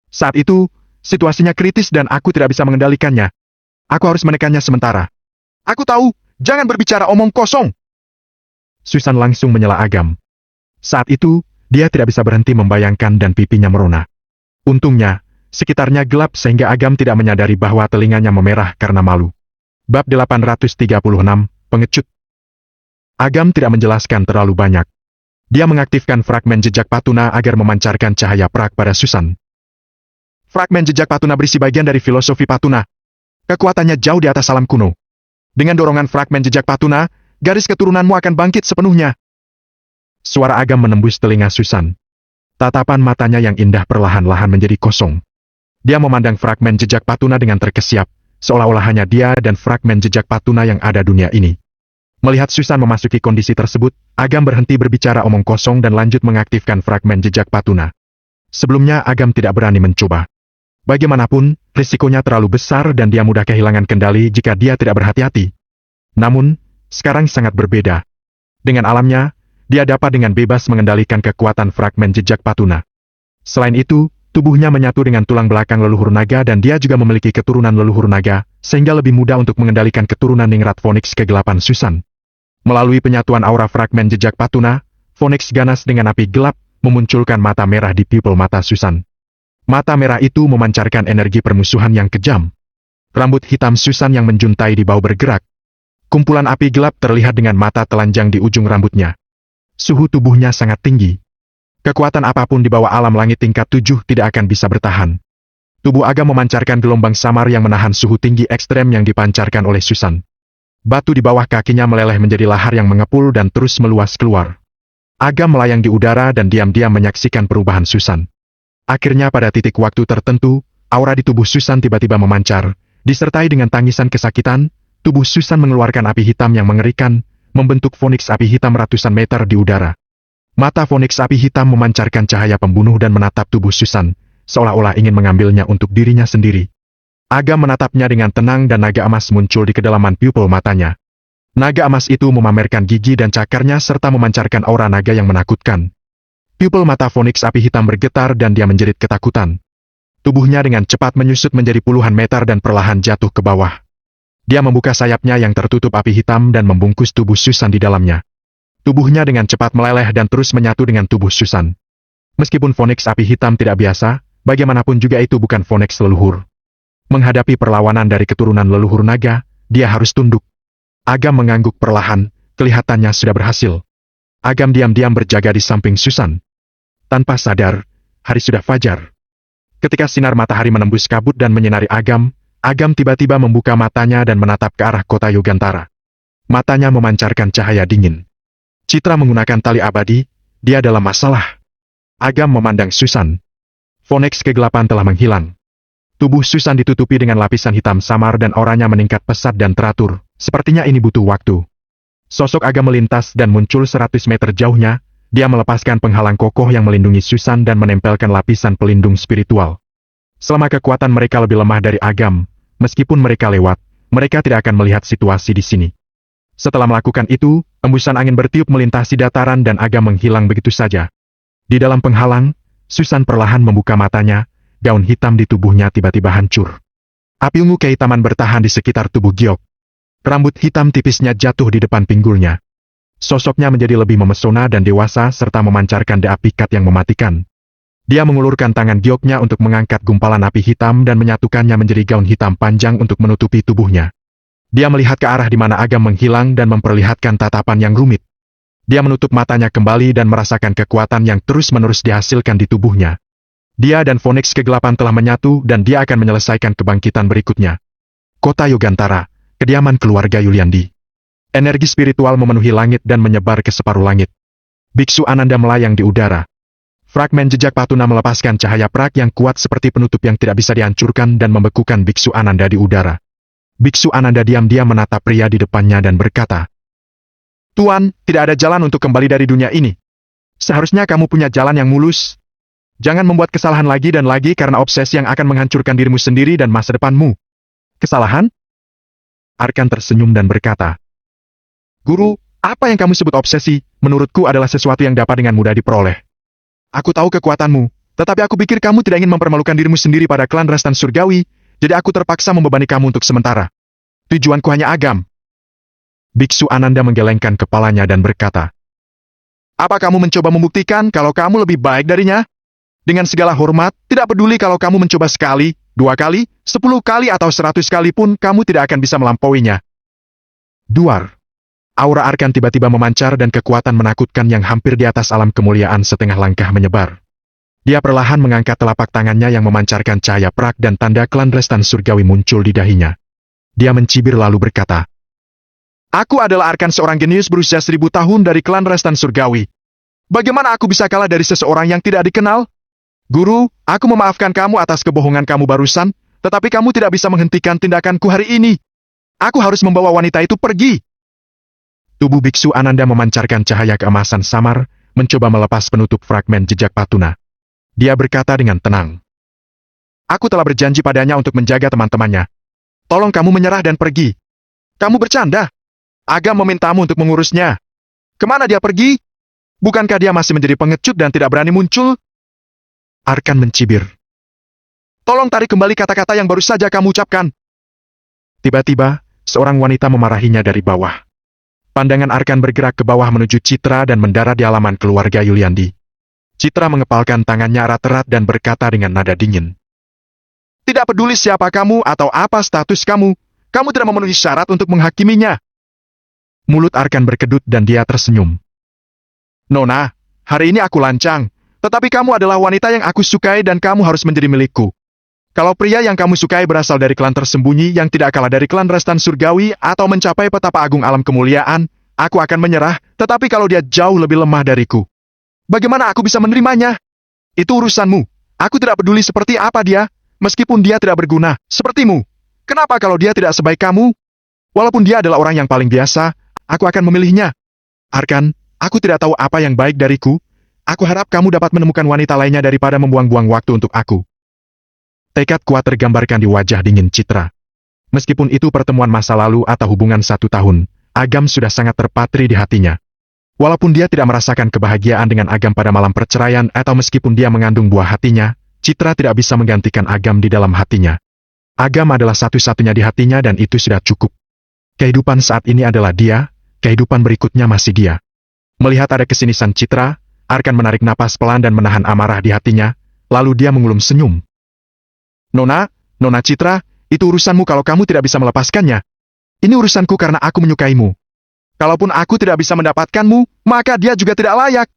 Saat itu, situasinya kritis dan aku tidak bisa mengendalikannya. Aku harus menekannya sementara." "Aku tahu, jangan berbicara omong kosong." Susan langsung menyela Agam. Saat itu, dia tidak bisa berhenti membayangkan dan pipinya merona. Untungnya, sekitarnya gelap sehingga Agam tidak menyadari bahwa telinganya memerah karena malu. Bab 836, Pengecut. Agam tidak menjelaskan terlalu banyak. Dia mengaktifkan fragmen jejak patuna agar memancarkan cahaya perak pada Susan. Fragmen jejak patuna berisi bagian dari filosofi patuna. Kekuatannya jauh di atas alam kuno. Dengan dorongan fragmen jejak patuna, garis keturunanmu akan bangkit sepenuhnya. Suara Agam menembus telinga Susan. Tatapan matanya yang indah perlahan-lahan menjadi kosong. Dia memandang fragmen jejak Patuna dengan terkesiap, seolah-olah hanya dia dan fragmen jejak Patuna yang ada dunia ini. Melihat Susan memasuki kondisi tersebut, Agam berhenti berbicara omong kosong dan lanjut mengaktifkan fragmen jejak Patuna. Sebelumnya Agam tidak berani mencoba. Bagaimanapun, risikonya terlalu besar dan dia mudah kehilangan kendali jika dia tidak berhati-hati. Namun, sekarang sangat berbeda. Dengan alamnya, dia dapat dengan bebas mengendalikan kekuatan fragmen jejak Patuna. Selain itu, tubuhnya menyatu dengan tulang belakang leluhur naga dan dia juga memiliki keturunan leluhur naga, sehingga lebih mudah untuk mengendalikan keturunan Ningrat Phoenix kegelapan Susan. Melalui penyatuan aura fragmen jejak Patuna, Phoenix ganas dengan api gelap, memunculkan mata merah di pupil mata Susan. Mata merah itu memancarkan energi permusuhan yang kejam. Rambut hitam Susan yang menjuntai di bahu bergerak. Kumpulan api gelap terlihat dengan mata telanjang di ujung rambutnya. Suhu tubuhnya sangat tinggi. Kekuatan apapun di bawah alam langit tingkat 7 tidak akan bisa bertahan. Tubuh Agam memancarkan gelombang samar yang menahan suhu tinggi ekstrem yang dipancarkan oleh Susan. Batu di bawah kakinya meleleh menjadi lahar yang mengepul dan terus meluas keluar. Agam melayang di udara dan diam-diam menyaksikan perubahan Susan. Akhirnya pada titik waktu tertentu, aura di tubuh Susan tiba-tiba memancar, disertai dengan tangisan kesakitan, tubuh Susan mengeluarkan api hitam yang mengerikan, membentuk Phoenix api hitam ratusan meter di udara. Mata Phoenix api hitam memancarkan cahaya pembunuh dan menatap tubuh Susan, seolah-olah ingin mengambilnya untuk dirinya sendiri. Agam menatapnya dengan tenang dan naga emas muncul di kedalaman pupil matanya. Naga emas itu memamerkan gigi dan cakarnya serta memancarkan aura naga yang menakutkan. Pupil mata Phoenix api hitam bergetar dan dia menjerit ketakutan. Tubuhnya dengan cepat menyusut menjadi puluhan meter dan perlahan jatuh ke bawah. Dia membuka sayapnya yang tertutup api hitam dan membungkus tubuh Susan di dalamnya. Tubuhnya dengan cepat meleleh dan terus menyatu dengan tubuh Susan. Meskipun Phoenix api hitam tidak biasa, bagaimanapun juga itu bukan Phoenix leluhur. Menghadapi perlawanan dari keturunan leluhur naga, dia harus tunduk. Agam mengangguk perlahan, kelihatannya sudah berhasil. Agam diam-diam berjaga di samping Susan. Tanpa sadar, hari sudah fajar. Ketika sinar matahari menembus kabut dan menyinari Agam, Agam tiba-tiba membuka matanya dan menatap ke arah kota Yogantara. Matanya memancarkan cahaya dingin. Citra menggunakan tali abadi, dia dalam masalah. Agam memandang Susan. Phoenix kegelapan telah menghilang. Tubuh Susan ditutupi dengan lapisan hitam samar dan auranya meningkat pesat dan teratur. Sepertinya ini butuh waktu. Sosok Agam melintas dan muncul 100 meter jauhnya. Dia melepaskan penghalang kokoh yang melindungi Susan dan menempelkan lapisan pelindung spiritual. Selama kekuatan mereka lebih lemah dari Agam, meskipun mereka lewat, mereka tidak akan melihat situasi di sini. Setelah melakukan itu, embusan angin bertiup melintasi dataran dan Agam menghilang begitu saja. Di dalam penghalang, Susan perlahan membuka matanya, gaun hitam di tubuhnya tiba-tiba hancur. Api ungu kehitaman bertahan di sekitar tubuh Giok. Rambut hitam tipisnya jatuh di depan pinggulnya. Sosoknya menjadi lebih memesona dan dewasa serta memancarkan dea pikat yang mematikan. Dia mengulurkan tangan Gioknya untuk mengangkat gumpalan api hitam dan menyatukannya menjadi gaun hitam panjang untuk menutupi tubuhnya. Dia melihat ke arah di mana Agam menghilang dan memperlihatkan tatapan yang rumit. Dia menutup matanya kembali dan merasakan kekuatan yang terus-menerus dihasilkan di tubuhnya. Dia dan Phoenix kegelapan telah menyatu dan dia akan menyelesaikan kebangkitan berikutnya. Kota Yogantara, kediaman keluarga Yuliandi. Energi spiritual memenuhi langit dan menyebar ke separuh langit. Biksu Ananda melayang di udara. Fragmen jejak Patuna melepaskan cahaya perak yang kuat seperti penutup yang tidak bisa dihancurkan dan membekukan Biksu Ananda di udara. Biksu Ananda diam-diam menatap pria di depannya dan berkata, "Tuan, tidak ada jalan untuk kembali dari dunia ini. Seharusnya kamu punya jalan yang mulus. Jangan membuat kesalahan lagi dan lagi karena obsesi yang akan menghancurkan dirimu sendiri dan masa depanmu." "Kesalahan?" Arkan tersenyum dan berkata, "Guru, apa yang kamu sebut obsesi, menurutku adalah sesuatu yang dapat dengan mudah diperoleh. Aku tahu kekuatanmu, tetapi aku pikir kamu tidak ingin mempermalukan dirimu sendiri pada klan Restan Surgawi, jadi aku terpaksa membebani kamu untuk sementara. Tujuanku hanya Agam." Biksu Ananda menggelengkan kepalanya dan berkata, "Apa kamu mencoba membuktikan kalau kamu lebih baik darinya? Dengan segala hormat, tidak peduli kalau kamu mencoba sekali, 2 kali, 10 kali atau 100 kali pun kamu tidak akan bisa melampauinya." Duar. Aura Arkan tiba-tiba memancar dan kekuatan menakutkan yang hampir di atas alam kemuliaan setengah langkah menyebar. Dia perlahan mengangkat telapak tangannya yang memancarkan cahaya perak dan tanda klan Restan Surgawi muncul di dahinya. Dia mencibir lalu berkata, "Aku adalah Arkan, seorang jenius berusia 1000 tahun dari klan Restan Surgawi. Bagaimana aku bisa kalah dari seseorang yang tidak dikenal? Guru, aku memaafkan kamu atas kebohongan kamu barusan, tetapi kamu tidak bisa menghentikan tindakanku hari ini. Aku harus membawa wanita itu pergi. Tubuh biksu Ananda memancarkan cahaya keemasan samar, mencoba melepas penutup fragmen jejak patuna. Dia berkata dengan tenang. Aku telah berjanji padanya untuk menjaga teman-temannya. Tolong kamu menyerah dan pergi. Kamu bercanda. Agam memintamu untuk mengurusnya. Kemana dia pergi? Bukankah dia masih menjadi pengecut dan tidak berani muncul? Arkan mencibir. Tolong tarik kembali kata-kata yang baru saja kamu ucapkan. Tiba-tiba, seorang wanita memarahinya dari bawah. Pandangan Arkan bergerak ke bawah menuju Citra dan mendarat di halaman keluarga Yuliandi. Citra mengepalkan tangannya erat-erat dan berkata dengan nada dingin. Tidak peduli siapa kamu atau apa status kamu, kamu tidak memenuhi syarat untuk menghakiminya. Mulut Arkan berkedut dan dia tersenyum. Nona, hari ini aku lancang, tetapi kamu adalah wanita yang aku sukai dan kamu harus menjadi milikku. Kalau pria yang kamu sukai berasal dari klan tersembunyi yang tidak kalah dari klan Restan Surgawi atau mencapai petapa agung alam kemuliaan, aku akan menyerah, tetapi kalau dia jauh lebih lemah dariku, bagaimana aku bisa menerimanya? Itu urusanmu. Aku tidak peduli seperti apa dia, meskipun dia tidak berguna, sepertimu. Kenapa kalau dia tidak sebaik kamu? Walaupun dia adalah orang yang paling biasa, aku akan memilihnya. Arkan, aku tidak tahu apa yang baik dariku. Aku harap kamu dapat menemukan wanita lainnya daripada membuang-buang waktu untuk aku. Tekad kuat tergambarkan di wajah dingin Citra. Meskipun itu pertemuan masa lalu atau hubungan 1 tahun, Agam sudah sangat terpatri di hatinya. Walaupun dia tidak merasakan kebahagiaan dengan Agam pada malam perceraian atau meskipun dia mengandung buah hatinya, Citra tidak bisa menggantikan Agam di dalam hatinya. Agam adalah satu-satunya di hatinya dan itu sudah cukup. Kehidupan saat ini adalah dia, kehidupan berikutnya masih dia. Melihat ada kesinisan Citra, Arkan menarik napas pelan dan menahan amarah di hatinya, lalu dia mengulum senyum. Nona Citra, itu urusanmu kalau kamu tidak bisa melepaskannya. Ini urusanku karena aku menyukaimu. Kalaupun aku tidak bisa mendapatkanmu, maka dia juga tidak layak.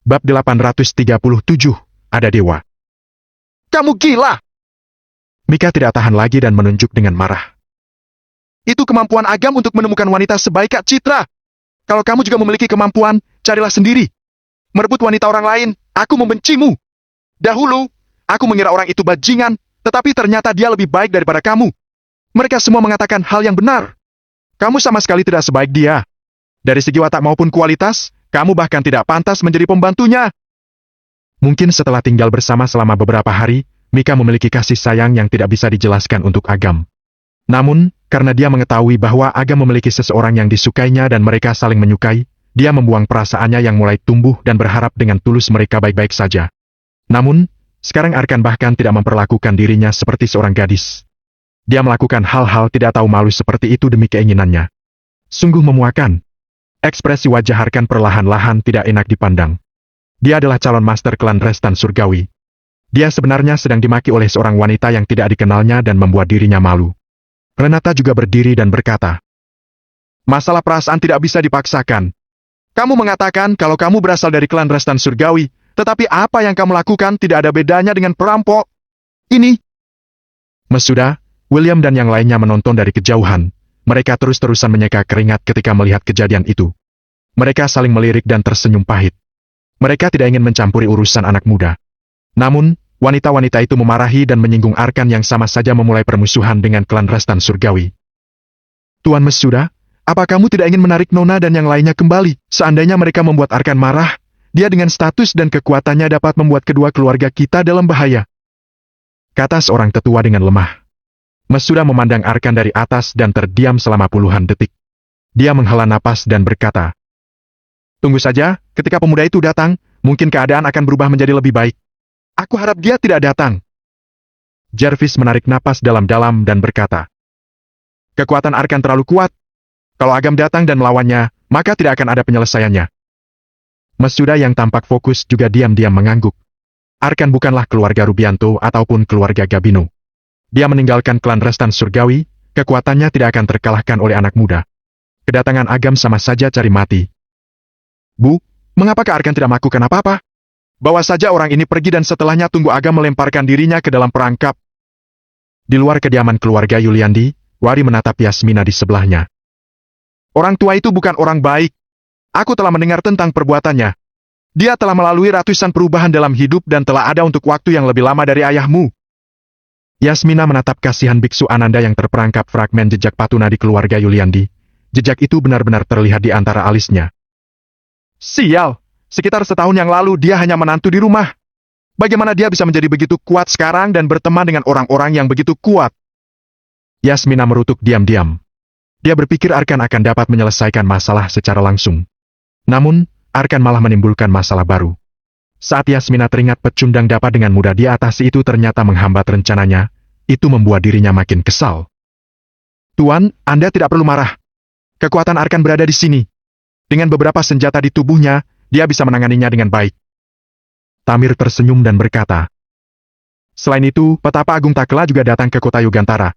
Bab 837, ada dewa. Kamu gila! Mika tidak tahan lagi dan menunjuk dengan marah. Itu kemampuan Agam untuk menemukan wanita sebaik Kak Citra. Kalau kamu juga memiliki kemampuan, carilah sendiri. Merebut wanita orang lain, aku membencimu. Dahulu, aku mengira orang itu bajingan, tetapi ternyata dia lebih baik daripada kamu. Mereka semua mengatakan hal yang benar. Kamu sama sekali tidak sebaik dia. Dari segi watak maupun kualitas, kamu bahkan tidak pantas menjadi pembantunya. Mungkin setelah tinggal bersama selama beberapa hari, Mika memiliki kasih sayang yang tidak bisa dijelaskan untuk Agam. Namun, karena dia mengetahui bahwa Agam memiliki seseorang yang disukainya dan mereka saling menyukai, dia membuang perasaannya yang mulai tumbuh dan berharap dengan tulus mereka baik-baik saja. Namun, sekarang Arkan bahkan tidak memperlakukan dirinya seperti seorang gadis. Dia melakukan hal-hal tidak tahu malu seperti itu demi keinginannya. Sungguh memuakan. Ekspresi wajah Arkan perlahan-lahan tidak enak dipandang. Dia adalah calon master klan Restan Surgawi. Dia sebenarnya sedang dimaki oleh seorang wanita yang tidak dikenalnya dan membuat dirinya malu. Renata juga berdiri dan berkata, masalah perasaan tidak bisa dipaksakan. Kamu mengatakan kalau kamu berasal dari klan Restan Surgawi, tetapi apa yang kamu lakukan tidak ada bedanya dengan perampok. Ini. Mesuda, William dan yang lainnya menonton dari kejauhan. Mereka terus-terusan menyeka keringat ketika melihat kejadian itu. Mereka saling melirik dan tersenyum pahit. Mereka tidak ingin mencampuri urusan anak muda. Namun, wanita-wanita itu memarahi dan menyinggung Arkan yang sama saja memulai permusuhan dengan klan Restan Surgawi. Tuan Mesuda, apa kamu tidak ingin menarik Nona dan yang lainnya kembali? Seandainya mereka membuat Arkan marah, dia dengan status dan kekuatannya dapat membuat kedua keluarga kita dalam bahaya. Kata seorang tetua dengan lemah. Mesuda memandang Arkan dari atas dan terdiam selama puluhan detik. Dia menghela napas dan berkata, tunggu saja, ketika pemuda itu datang, mungkin keadaan akan berubah menjadi lebih baik. Aku harap dia tidak datang. Jarvis menarik napas dalam-dalam dan berkata, kekuatan Arkan terlalu kuat. Kalau Agam datang dan melawannya, maka tidak akan ada penyelesaiannya. Mesuda yang tampak fokus juga diam-diam mengangguk. Arkan bukanlah keluarga Rubianto ataupun keluarga Gabino. Dia meninggalkan klan Restan Surgawi, kekuatannya tidak akan terkalahkan oleh anak muda. Kedatangan Agam sama saja cari mati. Bu, mengapakah Arkan tidak melakukan apa-apa? Bawa saja orang ini pergi dan setelahnya tunggu Agam melemparkan dirinya ke dalam perangkap. Di luar kediaman keluarga Yuliandi, Wari menatap Yasmina di sebelahnya. Orang tua itu bukan orang baik. Aku telah mendengar tentang perbuatannya. Dia telah melalui ratusan perubahan dalam hidup dan telah ada untuk waktu yang lebih lama dari ayahmu. Yasmina menatap kasihan biksu Ananda yang terperangkap fragmen jejak patuna di keluarga Yuliandi. Jejak itu benar-benar terlihat di antara alisnya. Sial, sekitar setahun yang lalu dia hanya menantu di rumah. Bagaimana dia bisa menjadi begitu kuat sekarang dan berteman dengan orang-orang yang begitu kuat? Yasmina merutuk diam-diam. Dia berpikir Arkan akan dapat menyelesaikan masalah secara langsung. Namun, Arkan malah menimbulkan masalah baru. Saat Yasmina teringat pecundang dapat dengan mudah diatasi itu ternyata menghambat rencananya, itu membuat dirinya makin kesal. Tuan, Anda tidak perlu marah. Kekuatan Arkan berada di sini. Dengan beberapa senjata di tubuhnya, dia bisa menanganinya dengan baik. Tamir tersenyum dan berkata, selain itu, Petapa Agung Takla juga datang ke kota Yugantara.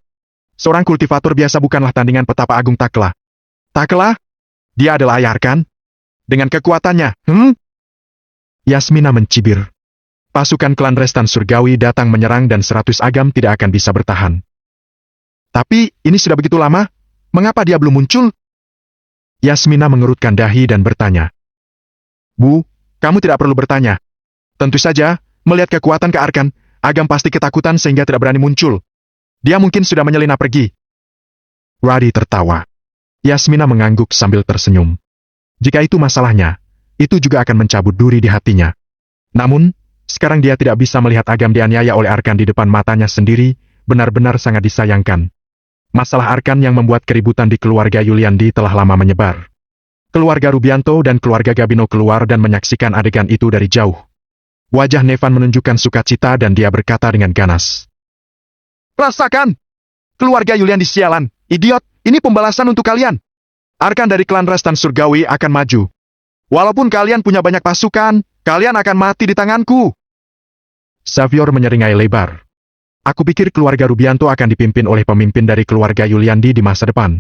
Seorang kultivator biasa bukanlah tandingan Petapa Agung Takla. Takla? Dia adalah ayah Arkan? Dengan kekuatannya, Yasmina mencibir. Pasukan klan Restan Surgawi datang menyerang dan 100 agam tidak akan bisa bertahan. Tapi, ini sudah begitu lama, mengapa dia belum muncul? Yasmina mengerutkan dahi dan bertanya. Bu, kamu tidak perlu bertanya. Tentu saja, melihat kekuatan Kak Arkan, Agam pasti ketakutan sehingga tidak berani muncul. Dia mungkin sudah menyelinap pergi. Radi tertawa. Yasmina mengangguk sambil tersenyum. Jika itu masalahnya, itu juga akan mencabut duri di hatinya. Namun, sekarang dia tidak bisa melihat Agam dianiaya oleh Arkan di depan matanya sendiri, benar-benar sangat disayangkan. Masalah Arkan yang membuat keributan di keluarga Yuliandi telah lama menyebar. Keluarga Rubianto dan keluarga Gabino keluar dan menyaksikan adegan itu dari jauh. Wajah Nevan menunjukkan sukacita dan dia berkata dengan ganas. Rasakan! Keluarga Yuliandi sialan, idiot, ini pembalasan untuk kalian. Arkan dari klan Restan Surgawi akan maju. Walaupun kalian punya banyak pasukan, kalian akan mati di tanganku. Xavier menyeringai lebar. Aku pikir keluarga Rubianto akan dipimpin oleh pemimpin dari keluarga Yuliandi di masa depan.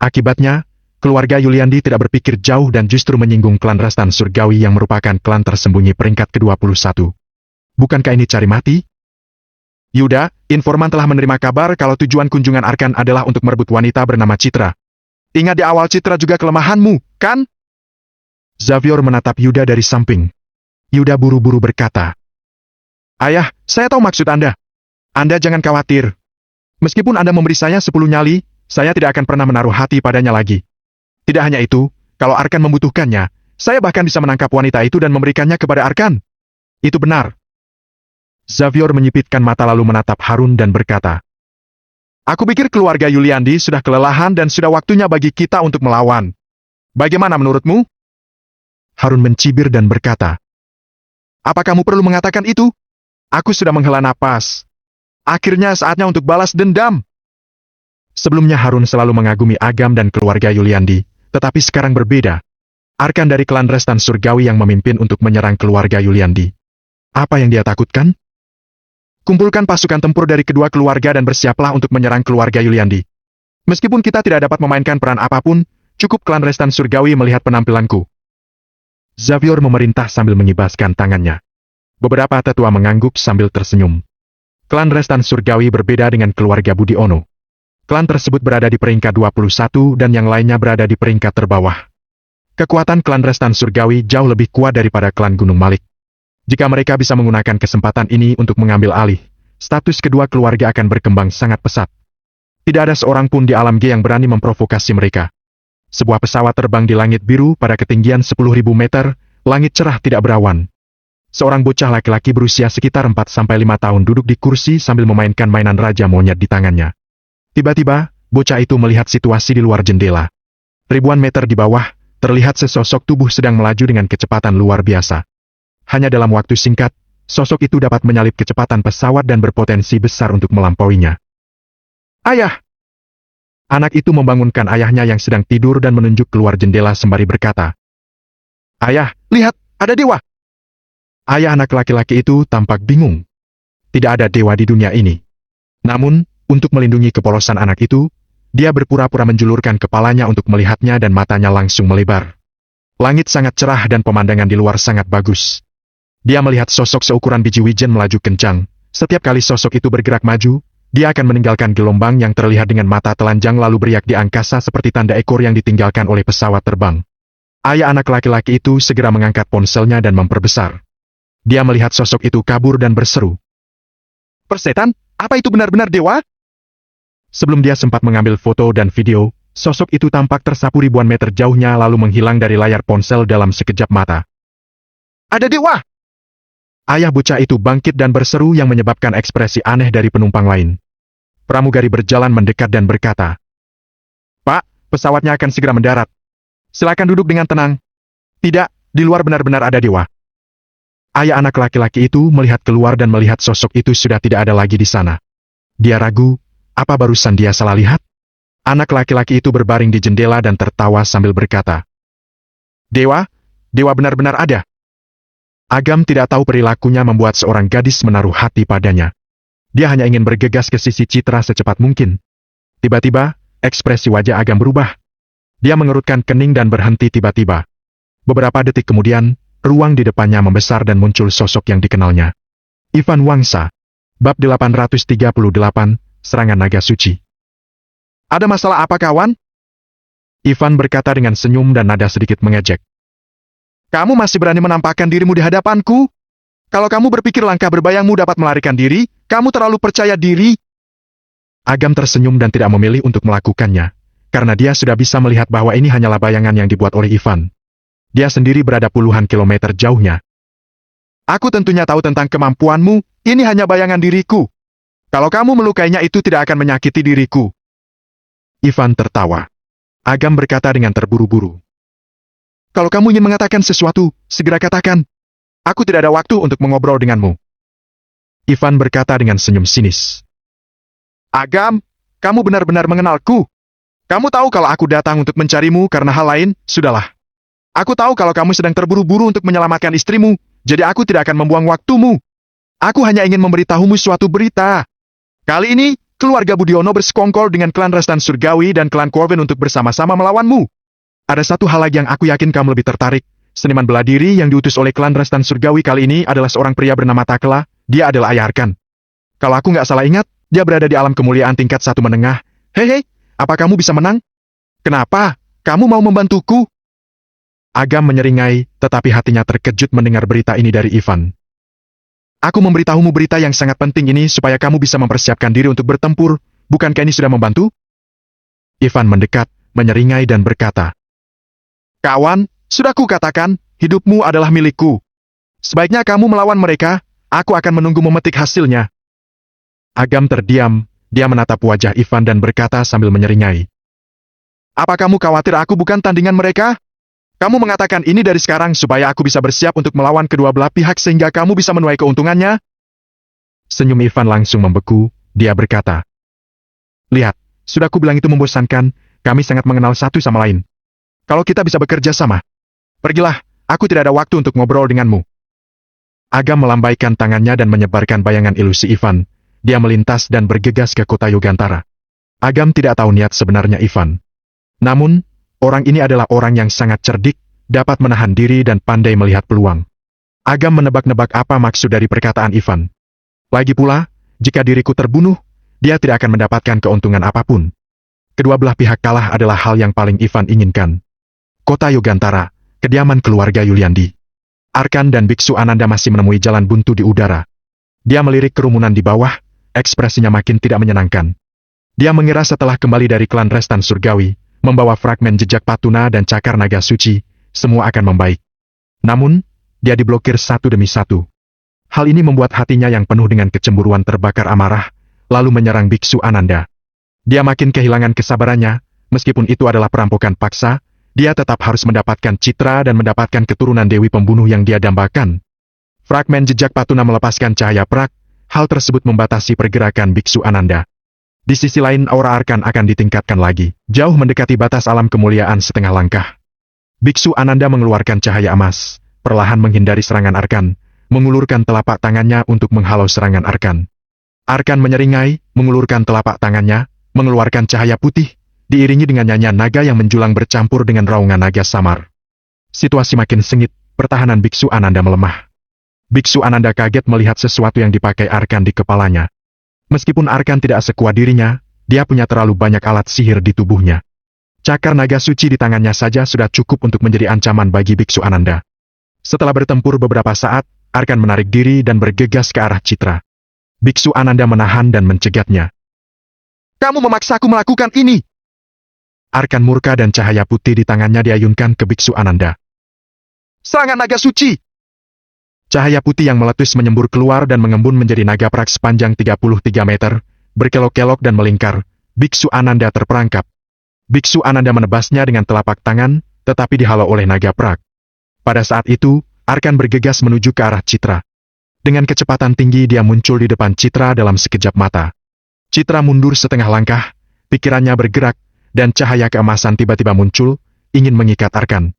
Akibatnya, keluarga Yuliandi tidak berpikir jauh dan justru menyinggung klan Restan Surgawi yang merupakan klan tersembunyi peringkat ke-21. Bukankah ini cari mati? Yuda, informan telah menerima kabar kalau tujuan kunjungan Arkan adalah untuk merebut wanita bernama Citra. Ingat di awal Citra juga kelemahanmu, kan? Xavier menatap Yuda dari samping. Yuda buru-buru berkata, Ayah, saya tahu maksud Anda. Anda jangan khawatir. Meskipun Anda memberi saya 10 nyali, saya tidak akan pernah menaruh hati padanya lagi. Tidak hanya itu, kalau Arkan membutuhkannya, saya bahkan bisa menangkap wanita itu dan memberikannya kepada Arkan. Itu benar. Xavier menyipitkan mata lalu menatap Harun dan berkata, Aku pikir keluarga Yuliandi sudah kelelahan dan sudah waktunya bagi kita untuk melawan. Bagaimana menurutmu? Harun mencibir dan berkata, Apa kamu perlu mengatakan itu? Aku sudah menghela napas. Akhirnya saatnya untuk balas dendam. Sebelumnya Harun selalu mengagumi Agam dan keluarga Yuliandi, tetapi sekarang berbeda. Arkan dari klan Restan Surgawi yang memimpin untuk menyerang keluarga Yuliandi. Apa yang dia takutkan? Kumpulkan pasukan tempur dari kedua keluarga dan bersiaplah untuk menyerang keluarga Yuliandi. Meskipun kita tidak dapat memainkan peran apapun, cukup klan Restan Surgawi melihat penampilanku. Xavier memerintah sambil mengibaskan tangannya. Beberapa tetua mengangguk sambil tersenyum. Klan Restan Surgawi berbeda dengan keluarga Budiono. Klan tersebut berada di peringkat 21 dan yang lainnya berada di peringkat terbawah. Kekuatan klan Restan Surgawi jauh lebih kuat daripada klan Gunung Malik. Jika mereka bisa menggunakan kesempatan ini untuk mengambil alih, status kedua keluarga akan berkembang sangat pesat. Tidak ada seorang pun di alam G yang berani memprovokasi mereka. Sebuah pesawat terbang di langit biru pada ketinggian 10.000 meter, langit cerah tidak berawan. Seorang bocah laki-laki berusia sekitar 4-5 tahun duduk di kursi sambil memainkan mainan raja monyet di tangannya. Tiba-tiba, bocah itu melihat situasi di luar jendela. Ribuan meter di bawah, terlihat sesosok tubuh sedang melaju dengan kecepatan luar biasa. Hanya dalam waktu singkat, sosok itu dapat menyalip kecepatan pesawat dan berpotensi besar untuk melampauinya. Ayah! Anak itu membangunkan ayahnya yang sedang tidur dan menunjuk keluar jendela sembari berkata, Ayah, lihat, ada dewa! Ayah anak laki-laki itu tampak bingung. Tidak ada dewa di dunia ini. Namun, untuk melindungi kepolosan anak itu, dia berpura-pura menjulurkan kepalanya untuk melihatnya dan matanya langsung melebar. Langit sangat cerah dan pemandangan di luar sangat bagus. Dia melihat sosok seukuran biji wijen melaju kencang. Setiap kali sosok itu bergerak maju, dia akan meninggalkan gelombang yang terlihat dengan mata telanjang lalu beriak di angkasa seperti tanda ekor yang ditinggalkan oleh pesawat terbang. Ayah anak laki-laki itu segera mengangkat ponselnya dan memperbesar. Dia melihat sosok itu kabur dan berseru. Persetan, apa itu benar-benar dewa? Sebelum dia sempat mengambil foto dan video, sosok itu tampak tersapu ribuan meter jauhnya lalu menghilang dari layar ponsel dalam sekejap mata. Ada dewa! Ayah bocah itu bangkit dan berseru yang menyebabkan ekspresi aneh dari penumpang lain. Pramugari berjalan mendekat dan berkata, Pak, pesawatnya akan segera mendarat. Silakan duduk dengan tenang. Tidak, di luar benar-benar ada dewa. Ayah anak laki-laki itu melihat keluar dan melihat sosok itu sudah tidak ada lagi di sana. Dia ragu, apa barusan dia salah lihat? Anak laki-laki itu berbaring di jendela dan tertawa sambil berkata, Dewa? Dewa benar-benar ada. Agam tidak tahu perilakunya membuat seorang gadis menaruh hati padanya. Dia hanya ingin bergegas ke sisi Citra secepat mungkin. Tiba-tiba, ekspresi wajah Agam berubah. Dia mengerutkan kening dan berhenti tiba-tiba. Beberapa detik kemudian, ruang di depannya membesar dan muncul sosok yang dikenalnya. Ivan Wangsa. Bab 838, Serangan Naga Suci. Ada masalah apa kawan? Ivan berkata dengan senyum dan nada sedikit mengejek. Kamu masih berani menampakkan dirimu di hadapanku? Kalau kamu berpikir langkah berbayangmu dapat melarikan diri, kamu terlalu percaya diri. Agam tersenyum dan tidak memilih untuk melakukannya, karena dia sudah bisa melihat bahwa ini hanyalah bayangan yang dibuat oleh Ivan. Dia sendiri berada puluhan kilometer jauhnya. Aku tentunya tahu tentang kemampuanmu, ini hanya bayangan diriku. Kalau kamu melukainya itu tidak akan menyakiti diriku. Ivan tertawa. Agam berkata dengan terburu-buru. Kalau kamu ingin mengatakan sesuatu, segera katakan. Aku tidak ada waktu untuk mengobrol denganmu. Ivan berkata dengan senyum sinis. Agam, kamu benar-benar mengenalku. Kamu tahu kalau aku datang untuk mencarimu karena hal lain, sudahlah. Aku tahu kalau kamu sedang terburu-buru untuk menyelamatkan istrimu, jadi aku tidak akan membuang waktumu. Aku hanya ingin memberitahumu suatu berita. Kali ini, keluarga Budiono bersekongkol dengan klan Restan Surgawi dan klan Corvin untuk bersama-sama melawanmu. Ada satu hal lagi yang aku yakin kamu lebih tertarik. Seniman bela diri yang diutus oleh klan Restan Surgawi kali ini adalah seorang pria bernama Takla. Dia adalah Ayah Arkan. Kalau aku nggak salah ingat, dia berada di alam kemuliaan tingkat 1 menengah. Hei, apa kamu bisa menang? Kenapa? Kamu mau membantuku? Agam menyeringai, tetapi hatinya terkejut mendengar berita ini dari Ivan. Aku memberitahumu berita yang sangat penting ini supaya kamu bisa mempersiapkan diri untuk bertempur, bukankah ini sudah membantu? Ivan mendekat, menyeringai dan berkata, Kawan, sudah kukatakan, hidupmu adalah milikku. Sebaiknya kamu melawan mereka, aku akan menunggu memetik hasilnya. Agam terdiam, dia menatap wajah Ivan dan berkata sambil menyeringai. Apa kamu khawatir aku bukan tandingan mereka? Kamu mengatakan ini dari sekarang supaya aku bisa bersiap untuk melawan kedua belah pihak sehingga kamu bisa menuai keuntungannya? Senyum Ivan langsung membeku, dia berkata. Lihat, sudah ku bilang itu membosankan, kami sangat mengenal satu sama lain. Kalau kita bisa bekerja sama, pergilah, aku tidak ada waktu untuk ngobrol denganmu. Agam melambaikan tangannya dan menyebarkan bayangan ilusi Ivan. Dia melintas dan bergegas ke kota Yogantara. Agam tidak tahu niat sebenarnya Ivan. Namun, orang ini adalah orang yang sangat cerdik, dapat menahan diri dan pandai melihat peluang. Agam menebak-nebak apa maksud dari perkataan Ivan. Lagi pula, jika diriku terbunuh, dia tidak akan mendapatkan keuntungan apapun. Kedua belah pihak kalah adalah hal yang paling Ivan inginkan. Kota Yogantara, kediaman keluarga Yuliandi. Arkan dan Biksu Ananda masih menemui jalan buntu di udara. Dia melirik kerumunan di bawah, ekspresinya makin tidak menyenangkan. Dia mengira setelah kembali dari klan Restan Surgawi, membawa fragmen jejak Patuna dan cakar naga suci, semua akan membaik. Namun, dia diblokir satu demi satu. Hal ini membuat hatinya yang penuh dengan kecemburuan terbakar amarah, lalu menyerang Biksu Ananda. Dia makin kehilangan kesabarannya, meskipun itu adalah perampokan paksa, dia tetap harus mendapatkan citra dan mendapatkan keturunan Dewi Pembunuh yang dia dambakan. Fragmen jejak Patuna melepaskan cahaya perak, hal tersebut membatasi pergerakan Biksu Ananda. Di sisi lain aura Arkan akan ditingkatkan lagi, jauh mendekati batas alam kemuliaan setengah langkah. Biksu Ananda mengeluarkan cahaya emas, perlahan menghindari serangan Arkan, mengulurkan telapak tangannya untuk menghalau serangan Arkan. Arkan menyeringai, mengulurkan telapak tangannya, mengeluarkan cahaya putih, diiringi dengan nyanyian naga yang menjulang bercampur dengan raungan naga samar. Situasi makin sengit, pertahanan Biksu Ananda melemah. Biksu Ananda kaget melihat sesuatu yang dipakai Arkan di kepalanya. Meskipun Arkan tidak sekuat dirinya, dia punya terlalu banyak alat sihir di tubuhnya. Cakar naga suci di tangannya saja sudah cukup untuk menjadi ancaman bagi Biksu Ananda. Setelah bertempur beberapa saat, Arkan menarik diri dan bergegas ke arah Citra. Biksu Ananda menahan dan mencegatnya. Kamu memaksaku melakukan ini! Arkan murka dan cahaya putih di tangannya diayunkan ke Biksu Ananda. Serangan naga suci! Cahaya putih yang meletus menyembur keluar dan mengembun menjadi naga prak sepanjang 33 meter, berkelok-kelok dan melingkar. Biksu Ananda terperangkap. Biksu Ananda menebasnya dengan telapak tangan, tetapi dihalau oleh naga prak. Pada saat itu, Arkan bergegas menuju ke arah Citra. Dengan kecepatan tinggi dia muncul di depan Citra dalam sekejap mata. Citra mundur setengah langkah, pikirannya bergerak, dan cahaya keemasan tiba-tiba muncul, ingin mengikat Arkan.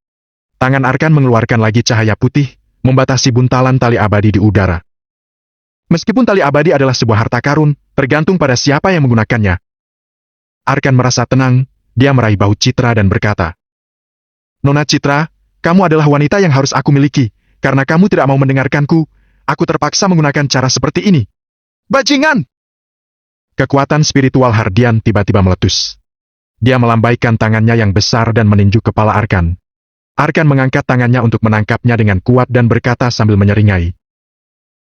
Tangan Arkan mengeluarkan lagi cahaya putih, membatasi buntalan tali abadi di udara. Meskipun tali abadi adalah sebuah harta karun, tergantung pada siapa yang menggunakannya. Arkan merasa tenang. Dia meraih bahu Citra dan berkata, Nona Citra, kamu adalah wanita yang harus aku miliki. Karena kamu tidak mau mendengarkanku, aku terpaksa menggunakan cara seperti ini. Bajingan! Kekuatan spiritual Hardian tiba-tiba meletus. Dia melambaikan tangannya yang besar dan meninju kepala Arkan. Arkan mengangkat tangannya untuk menangkapnya dengan kuat dan berkata sambil menyeringai.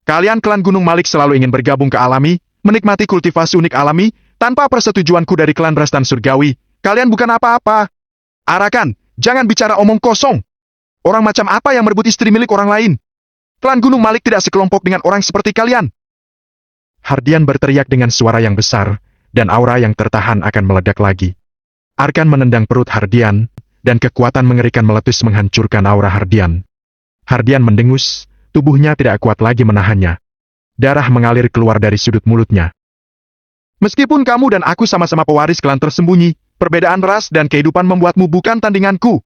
Kalian klan Gunung Malik selalu ingin bergabung ke alami, menikmati kultivasi unik alami, tanpa persetujuanku dari klan Restan Surgawi. Kalian bukan apa-apa. Arakan, jangan bicara omong kosong. Orang macam apa yang merebut istri milik orang lain? Klan Gunung Malik tidak sekelompok dengan orang seperti kalian. Hardian berteriak dengan suara yang besar, dan aura yang tertahan akan meledak lagi. Arkan menendang perut Hardian, dan kekuatan mengerikan meletus menghancurkan aura Hardian. Hardian mendengus, tubuhnya tidak kuat lagi menahannya. Darah mengalir keluar dari sudut mulutnya. Meskipun kamu dan aku sama-sama pewaris klan tersembunyi, perbedaan ras dan kehidupan membuatmu bukan tandinganku.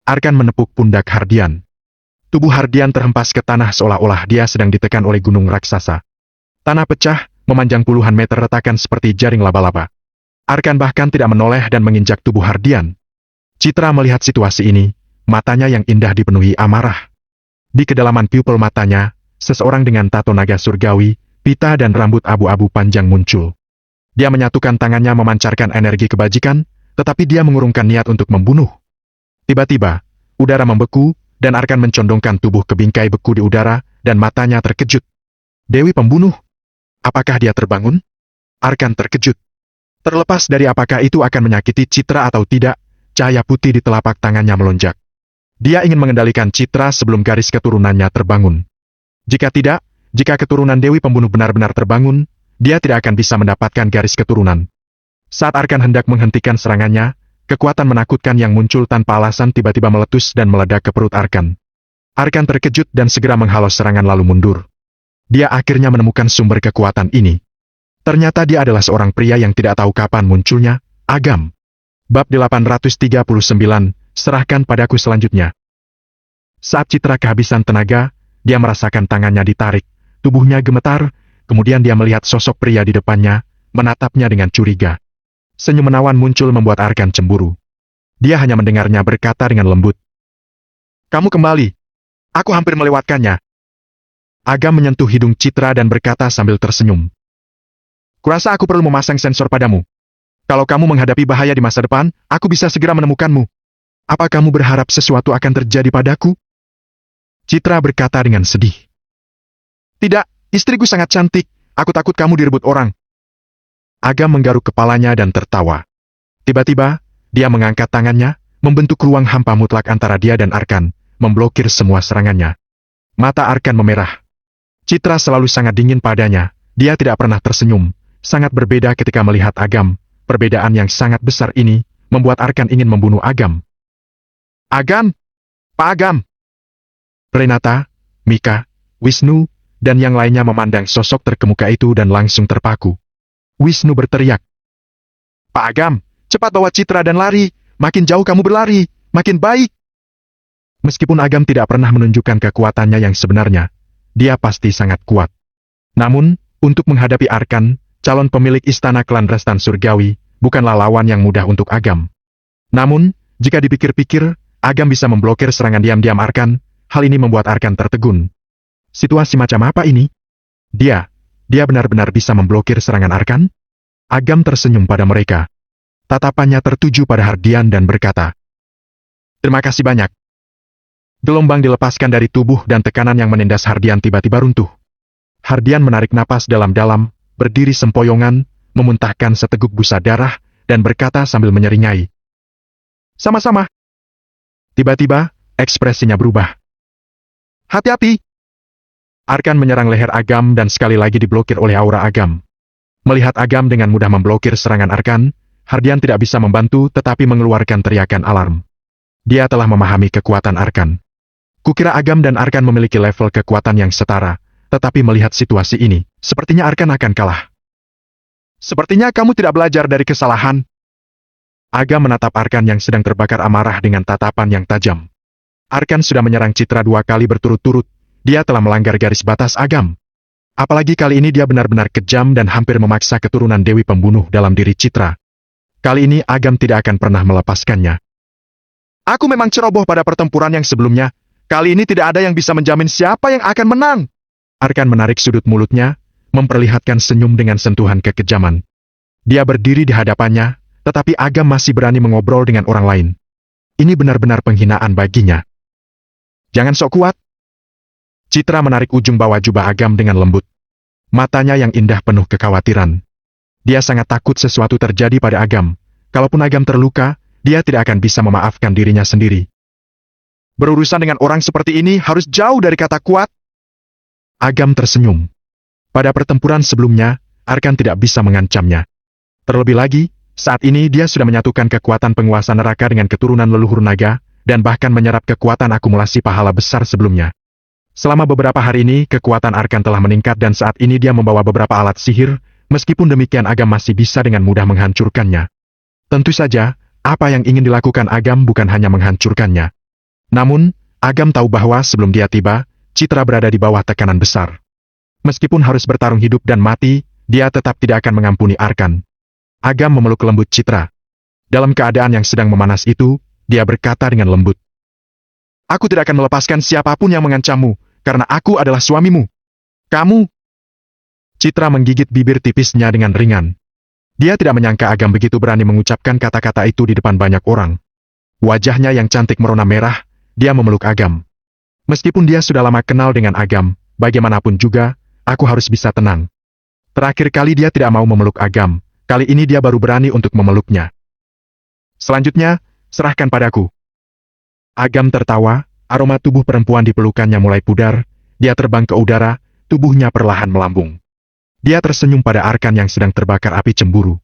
Arkan menepuk pundak Hardian. Tubuh Hardian terhempas ke tanah seolah-olah dia sedang ditekan oleh gunung raksasa. Tanah pecah, memanjang puluhan meter retakan seperti jaring laba-laba. Arkan bahkan tidak menoleh dan menginjak tubuh Hardian. Citra melihat situasi ini, matanya yang indah dipenuhi amarah. Di kedalaman pupil matanya, seseorang dengan tato naga surgawi, pita dan rambut abu-abu panjang muncul. Dia menyatukan tangannya memancarkan energi kebajikan, tetapi dia mengurungkan niat untuk membunuh. Tiba-tiba, udara membeku, dan Arkan mencondongkan tubuh ke bingkai beku di udara, dan matanya terkejut. Dewi pembunuh? Apakah dia terbangun? Arkan terkejut. Terlepas dari apakah itu akan menyakiti Citra atau tidak, cahaya putih di telapak tangannya melonjak. Dia ingin mengendalikan Citra sebelum garis keturunannya terbangun. Jika tidak, jika keturunan Dewi pembunuh benar-benar terbangun, dia tidak akan bisa mendapatkan garis keturunan. Saat Arkan hendak menghentikan serangannya, kekuatan menakutkan yang muncul tanpa alasan tiba-tiba meletus dan meledak ke perut Arkan. Arkan terkejut dan segera menghalau serangan lalu mundur. Dia akhirnya menemukan sumber kekuatan ini. Ternyata dia adalah seorang pria yang tidak tahu kapan munculnya, Agam. Bab 839, serahkan padaku selanjutnya. Saat Citra kehabisan tenaga, dia merasakan tangannya ditarik, tubuhnya gemetar. Kemudian dia melihat sosok pria di depannya, menatapnya dengan curiga. Senyum menawan muncul membuat Arkan cemburu. Dia hanya mendengarnya berkata dengan lembut. Kamu kembali. Aku hampir melewatkannya. Agam menyentuh hidung Citra dan berkata sambil tersenyum. Kurasa aku perlu memasang sensor padamu. Kalau kamu menghadapi bahaya di masa depan, aku bisa segera menemukanmu. Apa kamu berharap sesuatu akan terjadi padaku? Citra berkata dengan sedih. Tidak. Istriku sangat cantik, aku takut kamu direbut orang. Agam menggaruk kepalanya dan tertawa. Tiba-tiba, dia mengangkat tangannya, membentuk ruang hampa mutlak antara dia dan Arkan, memblokir semua serangannya. Mata Arkan memerah. Citra selalu sangat dingin padanya, dia tidak pernah tersenyum, sangat berbeda ketika melihat Agam. Perbedaan yang sangat besar ini, membuat Arkan ingin membunuh Agam. Agam! Pak Agam! Renata, Mika, Wisnu, dan yang lainnya memandang sosok terkemuka itu dan langsung terpaku. Wisnu berteriak. Pak Agam, cepat bawa Citra dan lari, makin jauh kamu berlari, makin baik. Meskipun Agam tidak pernah menunjukkan kekuatannya yang sebenarnya, dia pasti sangat kuat. Namun, untuk menghadapi Arkan, calon pemilik istana klan Restan Surgawi, bukanlah lawan yang mudah untuk Agam. Namun, jika dipikir-pikir, Agam bisa memblokir serangan diam-diam Arkan, hal ini membuat Arkan tertegun. Situasi macam apa ini? Dia benar-benar bisa memblokir serangan Arkan? Agam tersenyum pada mereka. Tatapannya tertuju pada Hardian dan berkata, "Terima kasih banyak." Gelombang dilepaskan dari tubuh dan tekanan yang menindas Hardian tiba-tiba runtuh. Hardian menarik napas dalam-dalam, berdiri sempoyongan, memuntahkan seteguk busa darah, dan berkata sambil menyeringai, "Sama-sama." Tiba-tiba, ekspresinya berubah. "Hati-hati!" Arkan menyerang leher Agam dan sekali lagi diblokir oleh aura Agam. Melihat Agam dengan mudah memblokir serangan Arkan, Hardian tidak bisa membantu tetapi mengeluarkan teriakan alarm. Dia telah memahami kekuatan Arkan. Kukira Agam dan Arkan memiliki level kekuatan yang setara, tetapi melihat situasi ini, sepertinya Arkan akan kalah. "Sepertinya kamu tidak belajar dari kesalahan." Agam menatap Arkan yang sedang terbakar amarah dengan tatapan yang tajam. Arkan sudah menyerang Citra 2 kali berturut-turut, dia telah melanggar garis batas Agam. Apalagi kali ini dia benar-benar kejam dan hampir memaksa keturunan Dewi Pembunuh dalam diri Citra. Kali ini Agam tidak akan pernah melepaskannya. "Aku memang ceroboh pada pertempuran yang sebelumnya. Kali ini tidak ada yang bisa menjamin siapa yang akan menang." Arkan menarik sudut mulutnya, memperlihatkan senyum dengan sentuhan kekejaman. Dia berdiri di hadapannya, tetapi Agam masih berani mengobrol dengan orang lain. Ini benar-benar penghinaan baginya. "Jangan sok kuat." Citra menarik ujung bawah jubah Agam dengan lembut. Matanya yang indah penuh kekhawatiran. Dia sangat takut sesuatu terjadi pada Agam. Kalaupun Agam terluka, dia tidak akan bisa memaafkan dirinya sendiri. "Berurusan dengan orang seperti ini harus jauh dari kata kuat." Agam tersenyum. Pada pertempuran sebelumnya, Arkan tidak bisa mengancamnya. Terlebih lagi, saat ini dia sudah menyatukan kekuatan penguasa neraka dengan keturunan leluhur naga, dan bahkan menyerap kekuatan akumulasi pahala besar sebelumnya. Selama beberapa hari ini, kekuatan Arkan telah meningkat dan saat ini dia membawa beberapa alat sihir, meskipun demikian Agam masih bisa dengan mudah menghancurkannya. Tentu saja, apa yang ingin dilakukan Agam bukan hanya menghancurkannya. Namun, Agam tahu bahwa sebelum dia tiba, Citra berada di bawah tekanan besar. Meskipun harus bertarung hidup dan mati, dia tetap tidak akan mengampuni Arkan. Agam memeluk lembut Citra. Dalam keadaan yang sedang memanas itu, dia berkata dengan lembut, "Aku tidak akan melepaskan siapapun yang mengancammu, karena aku adalah suamimu. Kamu..." Citra menggigit bibir tipisnya dengan ringan. Dia tidak menyangka Agam begitu berani mengucapkan kata-kata itu di depan banyak orang. Wajahnya yang cantik merona merah, dia memeluk Agam. "Meskipun dia sudah lama kenal dengan Agam, bagaimanapun juga, aku harus bisa tenang." Terakhir kali dia tidak mau memeluk Agam, kali ini dia baru berani untuk memeluknya. "Selanjutnya, serahkan padaku." Agam tertawa, aroma tubuh perempuan di pelukannya mulai pudar, dia terbang ke udara, tubuhnya perlahan melambung. Dia tersenyum pada Arkan yang sedang terbakar api cemburu.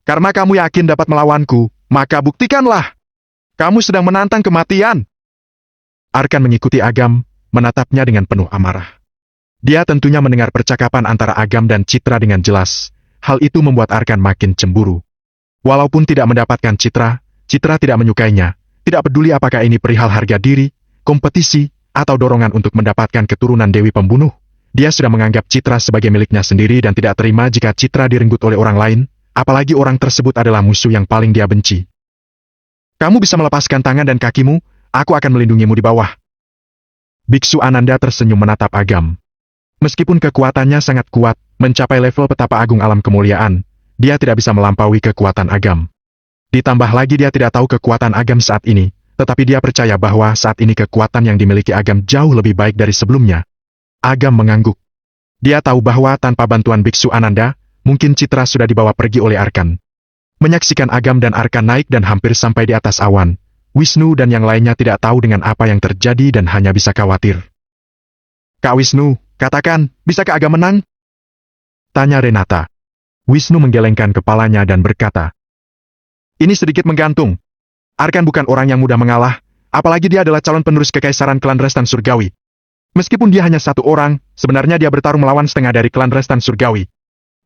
"Karena kamu yakin dapat melawanku, maka buktikanlah. Kamu sedang menantang kematian." Arkan mengikuti Agam, menatapnya dengan penuh amarah. Dia tentunya mendengar percakapan antara Agam dan Citra dengan jelas. Hal itu membuat Arkan makin cemburu. Walaupun tidak mendapatkan Citra, Citra tidak menyukainya. Tidak peduli apakah ini perihal harga diri, kompetisi, atau dorongan untuk mendapatkan keturunan Dewi Pembunuh. Dia sudah menganggap Citra sebagai miliknya sendiri dan tidak terima jika Citra direnggut oleh orang lain, apalagi orang tersebut adalah musuh yang paling dia benci. "Kamu bisa melepaskan tangan dan kakimu, aku akan melindungimu di bawah." Biksu Ananda tersenyum menatap Agam. Meskipun kekuatannya sangat kuat, mencapai level petapa agung alam kemuliaan, dia tidak bisa melampaui kekuatan Agam. Ditambah lagi dia tidak tahu kekuatan Agam saat ini, tetapi dia percaya bahwa saat ini kekuatan yang dimiliki Agam jauh lebih baik dari sebelumnya. Agam mengangguk. Dia tahu bahwa tanpa bantuan Biksu Ananda, mungkin Citra sudah dibawa pergi oleh Arkan. Menyaksikan Agam dan Arkan naik dan hampir sampai di atas awan, Wisnu dan yang lainnya tidak tahu dengan apa yang terjadi dan hanya bisa khawatir. "Kak Wisnu, katakan, bisakah Agam menang?" tanya Renata. Wisnu menggelengkan kepalanya dan berkata, "Ini sedikit menggantung. Arkan bukan orang yang mudah mengalah, apalagi dia adalah calon penerus kekaisaran klan Restan Surgawi. Meskipun dia hanya satu orang, sebenarnya dia bertarung melawan setengah dari klan Restan Surgawi.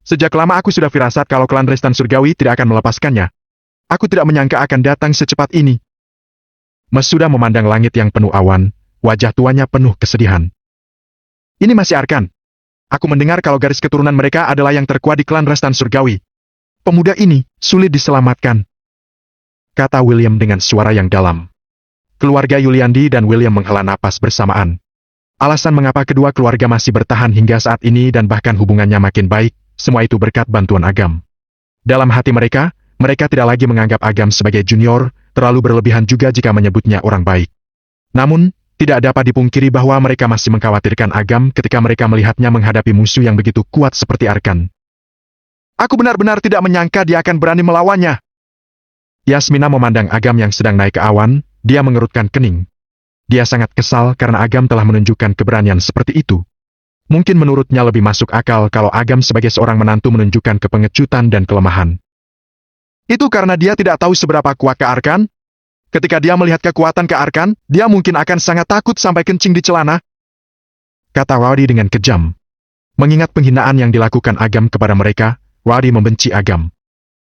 Sejak lama aku sudah firasat kalau klan Restan Surgawi tidak akan melepaskannya. Aku tidak menyangka akan datang secepat ini." Masuda memandang langit yang penuh awan, wajah tuanya penuh kesedihan. "Ini masih Arkan. Aku mendengar kalau garis keturunan mereka adalah yang terkuat di klan Restan Surgawi. Pemuda ini sulit diselamatkan," kata William dengan suara yang dalam. Keluarga Yuliandi dan William menghela napas bersamaan. Alasan mengapa kedua keluarga masih bertahan hingga saat ini dan bahkan hubungannya makin baik, semua itu berkat bantuan Agam. Dalam hati mereka, Mereka tidak lagi menganggap Agam sebagai junior, terlalu berlebihan juga jika menyebutnya orang baik. Namun, tidak dapat dipungkiri bahwa mereka masih mengkhawatirkan Agam ketika mereka melihatnya menghadapi musuh yang begitu kuat seperti Arkan. Aku benar-benar tidak menyangka dia akan berani melawannya. Yasmina memandang Agam yang sedang naik ke awan, dia mengerutkan kening. Dia sangat kesal karena Agam telah menunjukkan keberanian seperti itu. Mungkin menurutnya lebih masuk akal kalau Agam sebagai seorang menantu menunjukkan kepengecutan dan kelemahan. Itu karena dia tidak tahu seberapa kuat Ke Arkan. Ketika dia melihat kekuatan Ke Arkan, dia mungkin akan sangat takut sampai kencing di celana. Kata Rowdy dengan kejam. Mengingat penghinaan yang dilakukan Agam kepada mereka, Rowdy membenci Agam.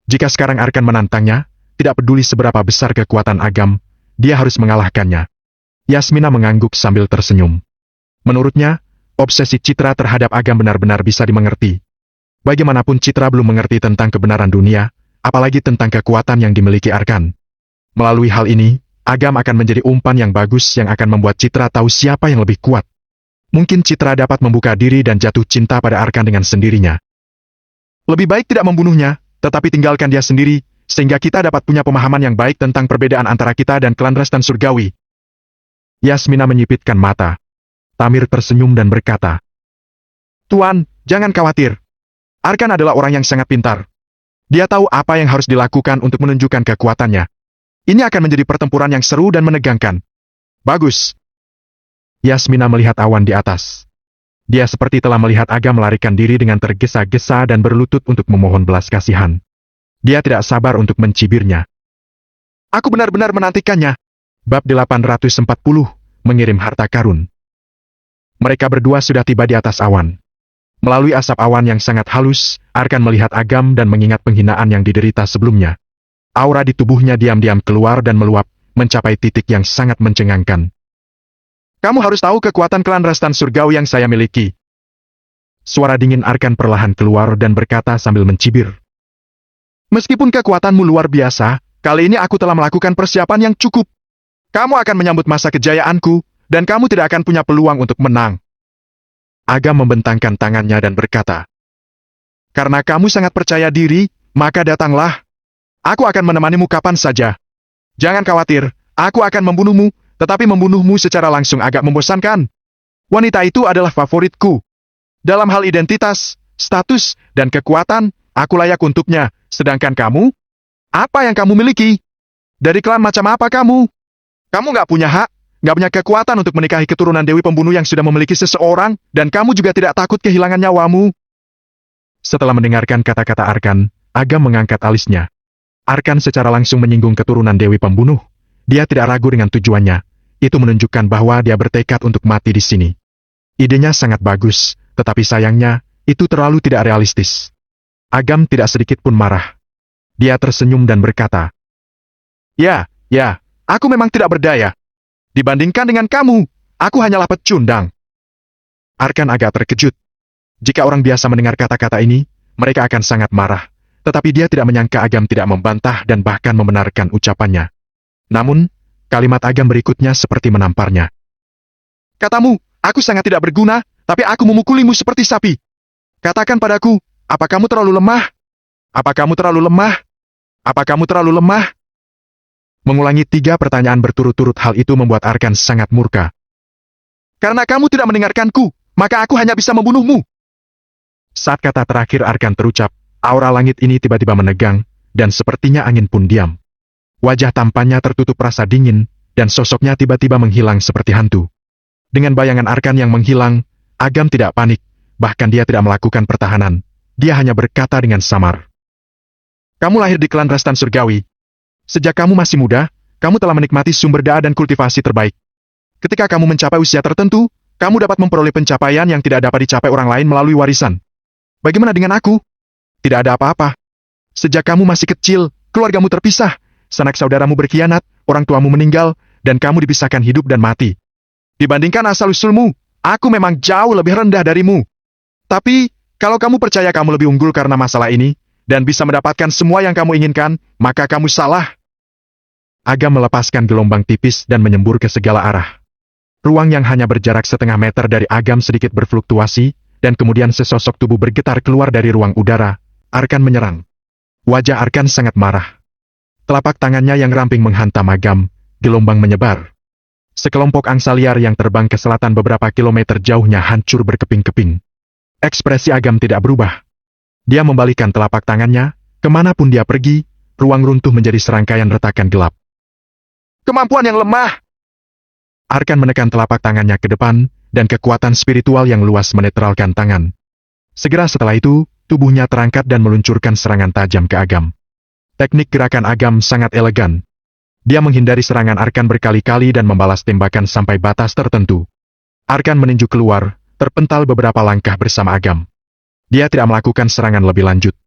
Jika sekarang Arkan menantangnya, tidak peduli seberapa besar kekuatan Agam, dia harus mengalahkannya. Yasmina mengangguk sambil tersenyum. Menurutnya, obsesi Citra terhadap Agam benar-benar bisa dimengerti. Bagaimanapun Citra belum mengerti tentang kebenaran dunia, apalagi tentang kekuatan yang dimiliki Arkan. Melalui hal ini, Agam akan menjadi umpan yang bagus yang akan membuat Citra tahu siapa yang lebih kuat. Mungkin Citra dapat membuka diri dan jatuh cinta pada Arkan dengan sendirinya. Lebih baik tidak membunuhnya, tetapi tinggalkan dia sendiri, sehingga kita dapat punya pemahaman yang baik tentang perbedaan antara kita dan klan Restan Surgawi. Yasmina menyipitkan mata. Tamir tersenyum dan berkata, Tuan, jangan khawatir. Arkan adalah orang yang sangat pintar. Dia tahu apa yang harus dilakukan untuk menunjukkan kekuatannya. Ini akan menjadi pertempuran yang seru dan menegangkan. Bagus. Yasmina melihat awan di atas. Dia seperti telah melihat Agam melarikan diri dengan tergesa-gesa dan berlutut untuk memohon belas kasihan. Dia tidak sabar untuk mencibirnya. Aku benar-benar menantikannya. Bab 840, mengirim harta karun. Mereka berdua sudah tiba di atas awan. Melalui asap awan yang sangat halus, Arkan melihat Agam dan mengingat penghinaan yang diderita sebelumnya. Aura di tubuhnya diam-diam keluar dan meluap, mencapai titik yang sangat mencengangkan. Kamu harus tahu kekuatan klan Restan Surgawi yang saya miliki. Suara dingin Arkan perlahan keluar dan berkata sambil mencibir. Meskipun kekuatanmu luar biasa, kali ini aku telah melakukan persiapan yang cukup. Kamu akan menyambut masa kejayaanku, dan kamu tidak akan punya peluang untuk menang. Agam membentangkan tangannya dan berkata, Karena kamu sangat percaya diri, maka datanglah. Aku akan menemanimu kapan saja. Jangan khawatir, aku akan membunuhmu, tetapi membunuhmu secara langsung agak membosankan. Wanita itu adalah favoritku. Dalam hal identitas, status, dan kekuatan, aku layak untuknya. Sedangkan kamu? Apa yang kamu miliki? Dari klan macam apa kamu? Kamu nggak punya hak, nggak punya kekuatan untuk menikahi keturunan Dewi Pembunuh yang sudah memiliki seseorang, dan kamu juga tidak takut kehilangan nyawamu. Setelah mendengarkan kata-kata Arkan, Agam mengangkat alisnya. Arkan secara langsung menyinggung keturunan Dewi Pembunuh. Dia tidak ragu dengan tujuannya. Itu menunjukkan bahwa dia bertekad untuk mati di sini. Idenya sangat bagus, tetapi sayangnya, itu terlalu tidak realistis. Agam tidak sedikit pun marah. Dia tersenyum dan berkata, Ya, aku memang tidak berdaya. Dibandingkan dengan kamu, aku hanyalah pecundang. Arkan agak terkejut. Jika orang biasa mendengar kata-kata ini, mereka akan sangat marah. Tetapi dia tidak menyangka Agam tidak membantah dan bahkan membenarkan ucapannya. Namun, kalimat Agam berikutnya seperti menamparnya. Katamu, aku sangat tidak berguna, tapi aku memukulimu seperti sapi. Katakan padaku, apa kamu terlalu lemah? Apa kamu terlalu lemah? Apa kamu terlalu lemah? Mengulangi 3 pertanyaan berturut-turut hal itu membuat Arkan sangat murka. Karena kamu tidak mendengarkanku, maka aku hanya bisa membunuhmu. Saat kata terakhir Arkan terucap, aura langit ini tiba-tiba menegang, dan sepertinya angin pun diam. Wajah tampannya tertutup rasa dingin, dan sosoknya tiba-tiba menghilang seperti hantu. Dengan bayangan Arkan yang menghilang, Agam tidak panik, bahkan dia tidak melakukan pertahanan. Dia hanya berkata dengan samar. Kamu lahir di klan Restan Surgawi. Sejak kamu masih muda, kamu telah menikmati sumber daya dan kultivasi terbaik. Ketika kamu mencapai usia tertentu, kamu dapat memperoleh pencapaian yang tidak dapat dicapai orang lain melalui warisan. Bagaimana dengan aku? Tidak ada apa-apa. Sejak kamu masih kecil, keluargamu terpisah, sanak saudaramu berkhianat, orang tuamu meninggal, dan kamu dipisahkan hidup dan mati. Dibandingkan asal-usulmu, aku memang jauh lebih rendah darimu. Tapi, kalau kamu percaya kamu lebih unggul karena masalah ini, dan bisa mendapatkan semua yang kamu inginkan, maka kamu salah. Agam melepaskan gelombang tipis dan menyembur ke segala arah. Ruang yang hanya berjarak setengah meter dari Agam sedikit berfluktuasi, dan kemudian sesosok tubuh bergetar keluar dari ruang udara. Arkan menyerang. Wajah Arkan sangat marah. Telapak tangannya yang ramping menghantam Agam, gelombang menyebar. Sekelompok angsa liar yang terbang ke selatan beberapa kilometer jauhnya hancur berkeping-keping. Ekspresi Agam tidak berubah. Dia membalikkan telapak tangannya, kemanapun dia pergi, ruang runtuh menjadi serangkaian retakan gelap. Kemampuan yang lemah! Arkan menekan telapak tangannya ke depan, dan kekuatan spiritual yang luas menetralkan tangan. Segera setelah itu, tubuhnya terangkat dan meluncurkan serangan tajam ke Agam. Teknik gerakan Agam sangat elegan. Dia menghindari serangan Arkan berkali-kali dan membalas tembakan sampai batas tertentu. Arkan meninju keluar, terpental beberapa langkah bersama Agam. Dia tidak melakukan serangan lebih lanjut.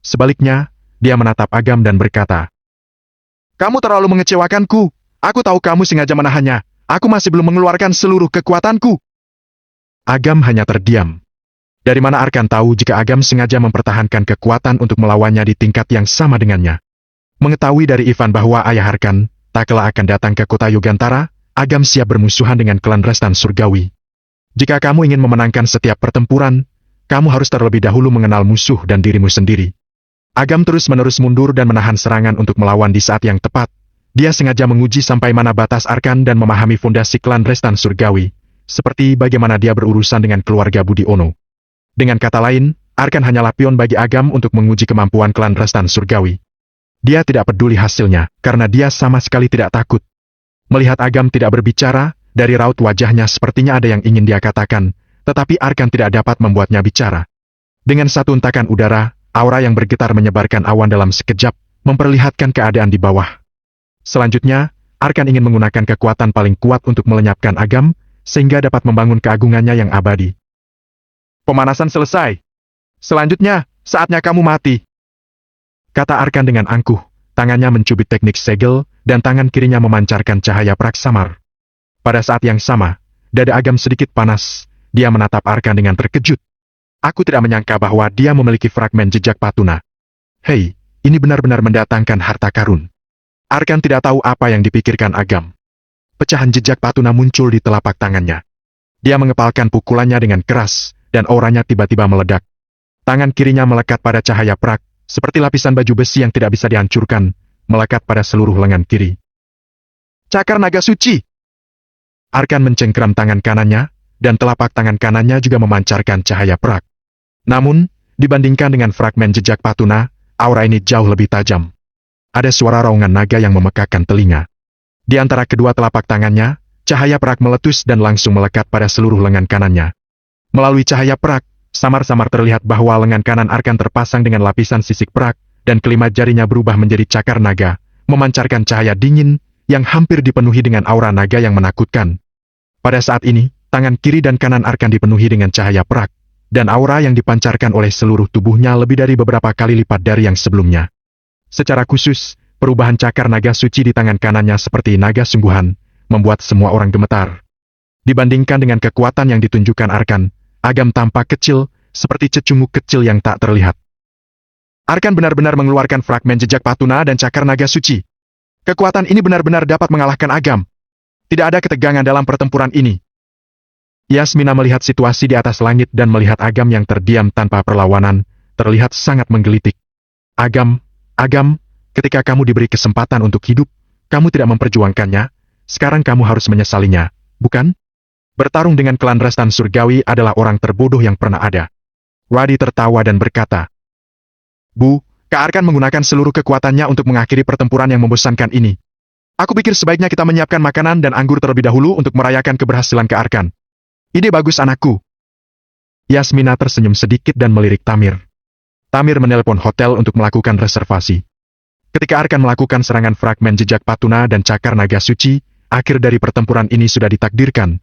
Sebaliknya, dia menatap Agam dan berkata, "Kamu terlalu mengecewakanku. Aku tahu kamu sengaja menahannya. Aku masih belum mengeluarkan seluruh kekuatanku." Agam hanya terdiam. Dari mana Arkan tahu jika Agam sengaja mempertahankan kekuatan untuk melawannya di tingkat yang sama dengannya? Mengetahui dari Ivan bahwa ayah Arkan tak kelak akan datang ke kota Yugantara, Agam siap bermusuhan dengan klan Restan Surgawi. Jika kamu ingin memenangkan setiap pertempuran, kamu harus terlebih dahulu mengenal musuh dan dirimu sendiri. Agam terus-menerus mundur dan menahan serangan untuk melawan di saat yang tepat. Dia sengaja menguji sampai mana batas Arkan dan memahami fondasi klan Restan Surgawi, seperti bagaimana dia berurusan dengan keluarga Budi Ono. Dengan kata lain, Arkan hanyalah pion bagi Agam untuk menguji kemampuan klan Restan Surgawi. Dia tidak peduli hasilnya, karena dia sama sekali tidak takut. Melihat Agam tidak berbicara, dari raut wajahnya sepertinya ada yang ingin dia katakan, tetapi Arkan tidak dapat membuatnya bicara. Dengan satu hentakan udara, aura yang bergetar menyebarkan awan dalam sekejap, memperlihatkan keadaan di bawah. Selanjutnya, Arkan ingin menggunakan kekuatan paling kuat untuk melenyapkan Agam, sehingga dapat membangun keagungannya yang abadi. Pemanasan selesai. Selanjutnya, saatnya kamu mati. Kata Arkan dengan angkuh, tangannya mencubit teknik segel, dan tangan kirinya memancarkan cahaya praksamar. Pada saat yang sama, dada Agam sedikit panas, dia menatap Arkan dengan terkejut. Aku tidak menyangka bahwa dia memiliki fragmen jejak Patuna. Hei, ini benar-benar mendatangkan harta karun. Arkan tidak tahu apa yang dipikirkan Agam. Pecahan jejak Patuna muncul di telapak tangannya. Dia mengepalkan pukulannya dengan keras, dan auranya tiba-tiba meledak. Tangan kirinya melekat pada cahaya prak, seperti lapisan baju besi yang tidak bisa dihancurkan, melekat pada seluruh lengan kiri. Cakar naga suci! Arkan mencengkeram tangan kanannya, dan telapak tangan kanannya juga memancarkan cahaya prak. Namun, dibandingkan dengan fragmen jejak Patuna, aura ini jauh lebih tajam. Ada suara raungan naga yang memekakkan telinga. Di antara kedua telapak tangannya, cahaya prak meletus dan langsung melekat pada seluruh lengan kanannya. Melalui cahaya prak, samar-samar terlihat bahwa lengan kanan Arkan terpasang dengan lapisan sisik prak, dan kelima jarinya berubah menjadi cakar naga, memancarkan cahaya dingin, yang hampir dipenuhi dengan aura naga yang menakutkan. Pada saat ini, tangan kiri dan kanan Arkan dipenuhi dengan cahaya prak, dan aura yang dipancarkan oleh seluruh tubuhnya lebih dari beberapa kali lipat dari yang sebelumnya. Secara khusus, perubahan cakar naga suci di tangan kanannya seperti naga sungguhan, membuat semua orang gemetar. Dibandingkan dengan kekuatan yang ditunjukkan Arkan, Agam tampak kecil, seperti cecunguk kecil yang tak terlihat. Arkan benar-benar mengeluarkan fragmen jejak Patuna dan cakar naga suci. Kekuatan ini benar-benar dapat mengalahkan Agam. Tidak ada ketegangan dalam pertempuran ini. Yasmina melihat situasi di atas langit dan melihat Agam yang terdiam tanpa perlawanan, terlihat sangat menggelitik. Agam, ketika kamu diberi kesempatan untuk hidup, kamu tidak memperjuangkannya, sekarang kamu harus menyesalinya, bukan? Bertarung dengan klan Restan Surgawi adalah orang terbodoh yang pernah ada. Radi tertawa dan berkata, Bu, Kak Arkan menggunakan seluruh kekuatannya untuk mengakhiri pertempuran yang membosankan ini. Aku pikir sebaiknya kita menyiapkan makanan dan anggur terlebih dahulu untuk merayakan keberhasilan Kak Arkan. Ide bagus anakku. Yasmina tersenyum sedikit dan melirik Tamir. Tamir menelpon hotel untuk melakukan reservasi. Ketika Arkan melakukan serangan fragmen jejak Patuna dan cakar naga suci, akhir dari pertempuran ini sudah ditakdirkan.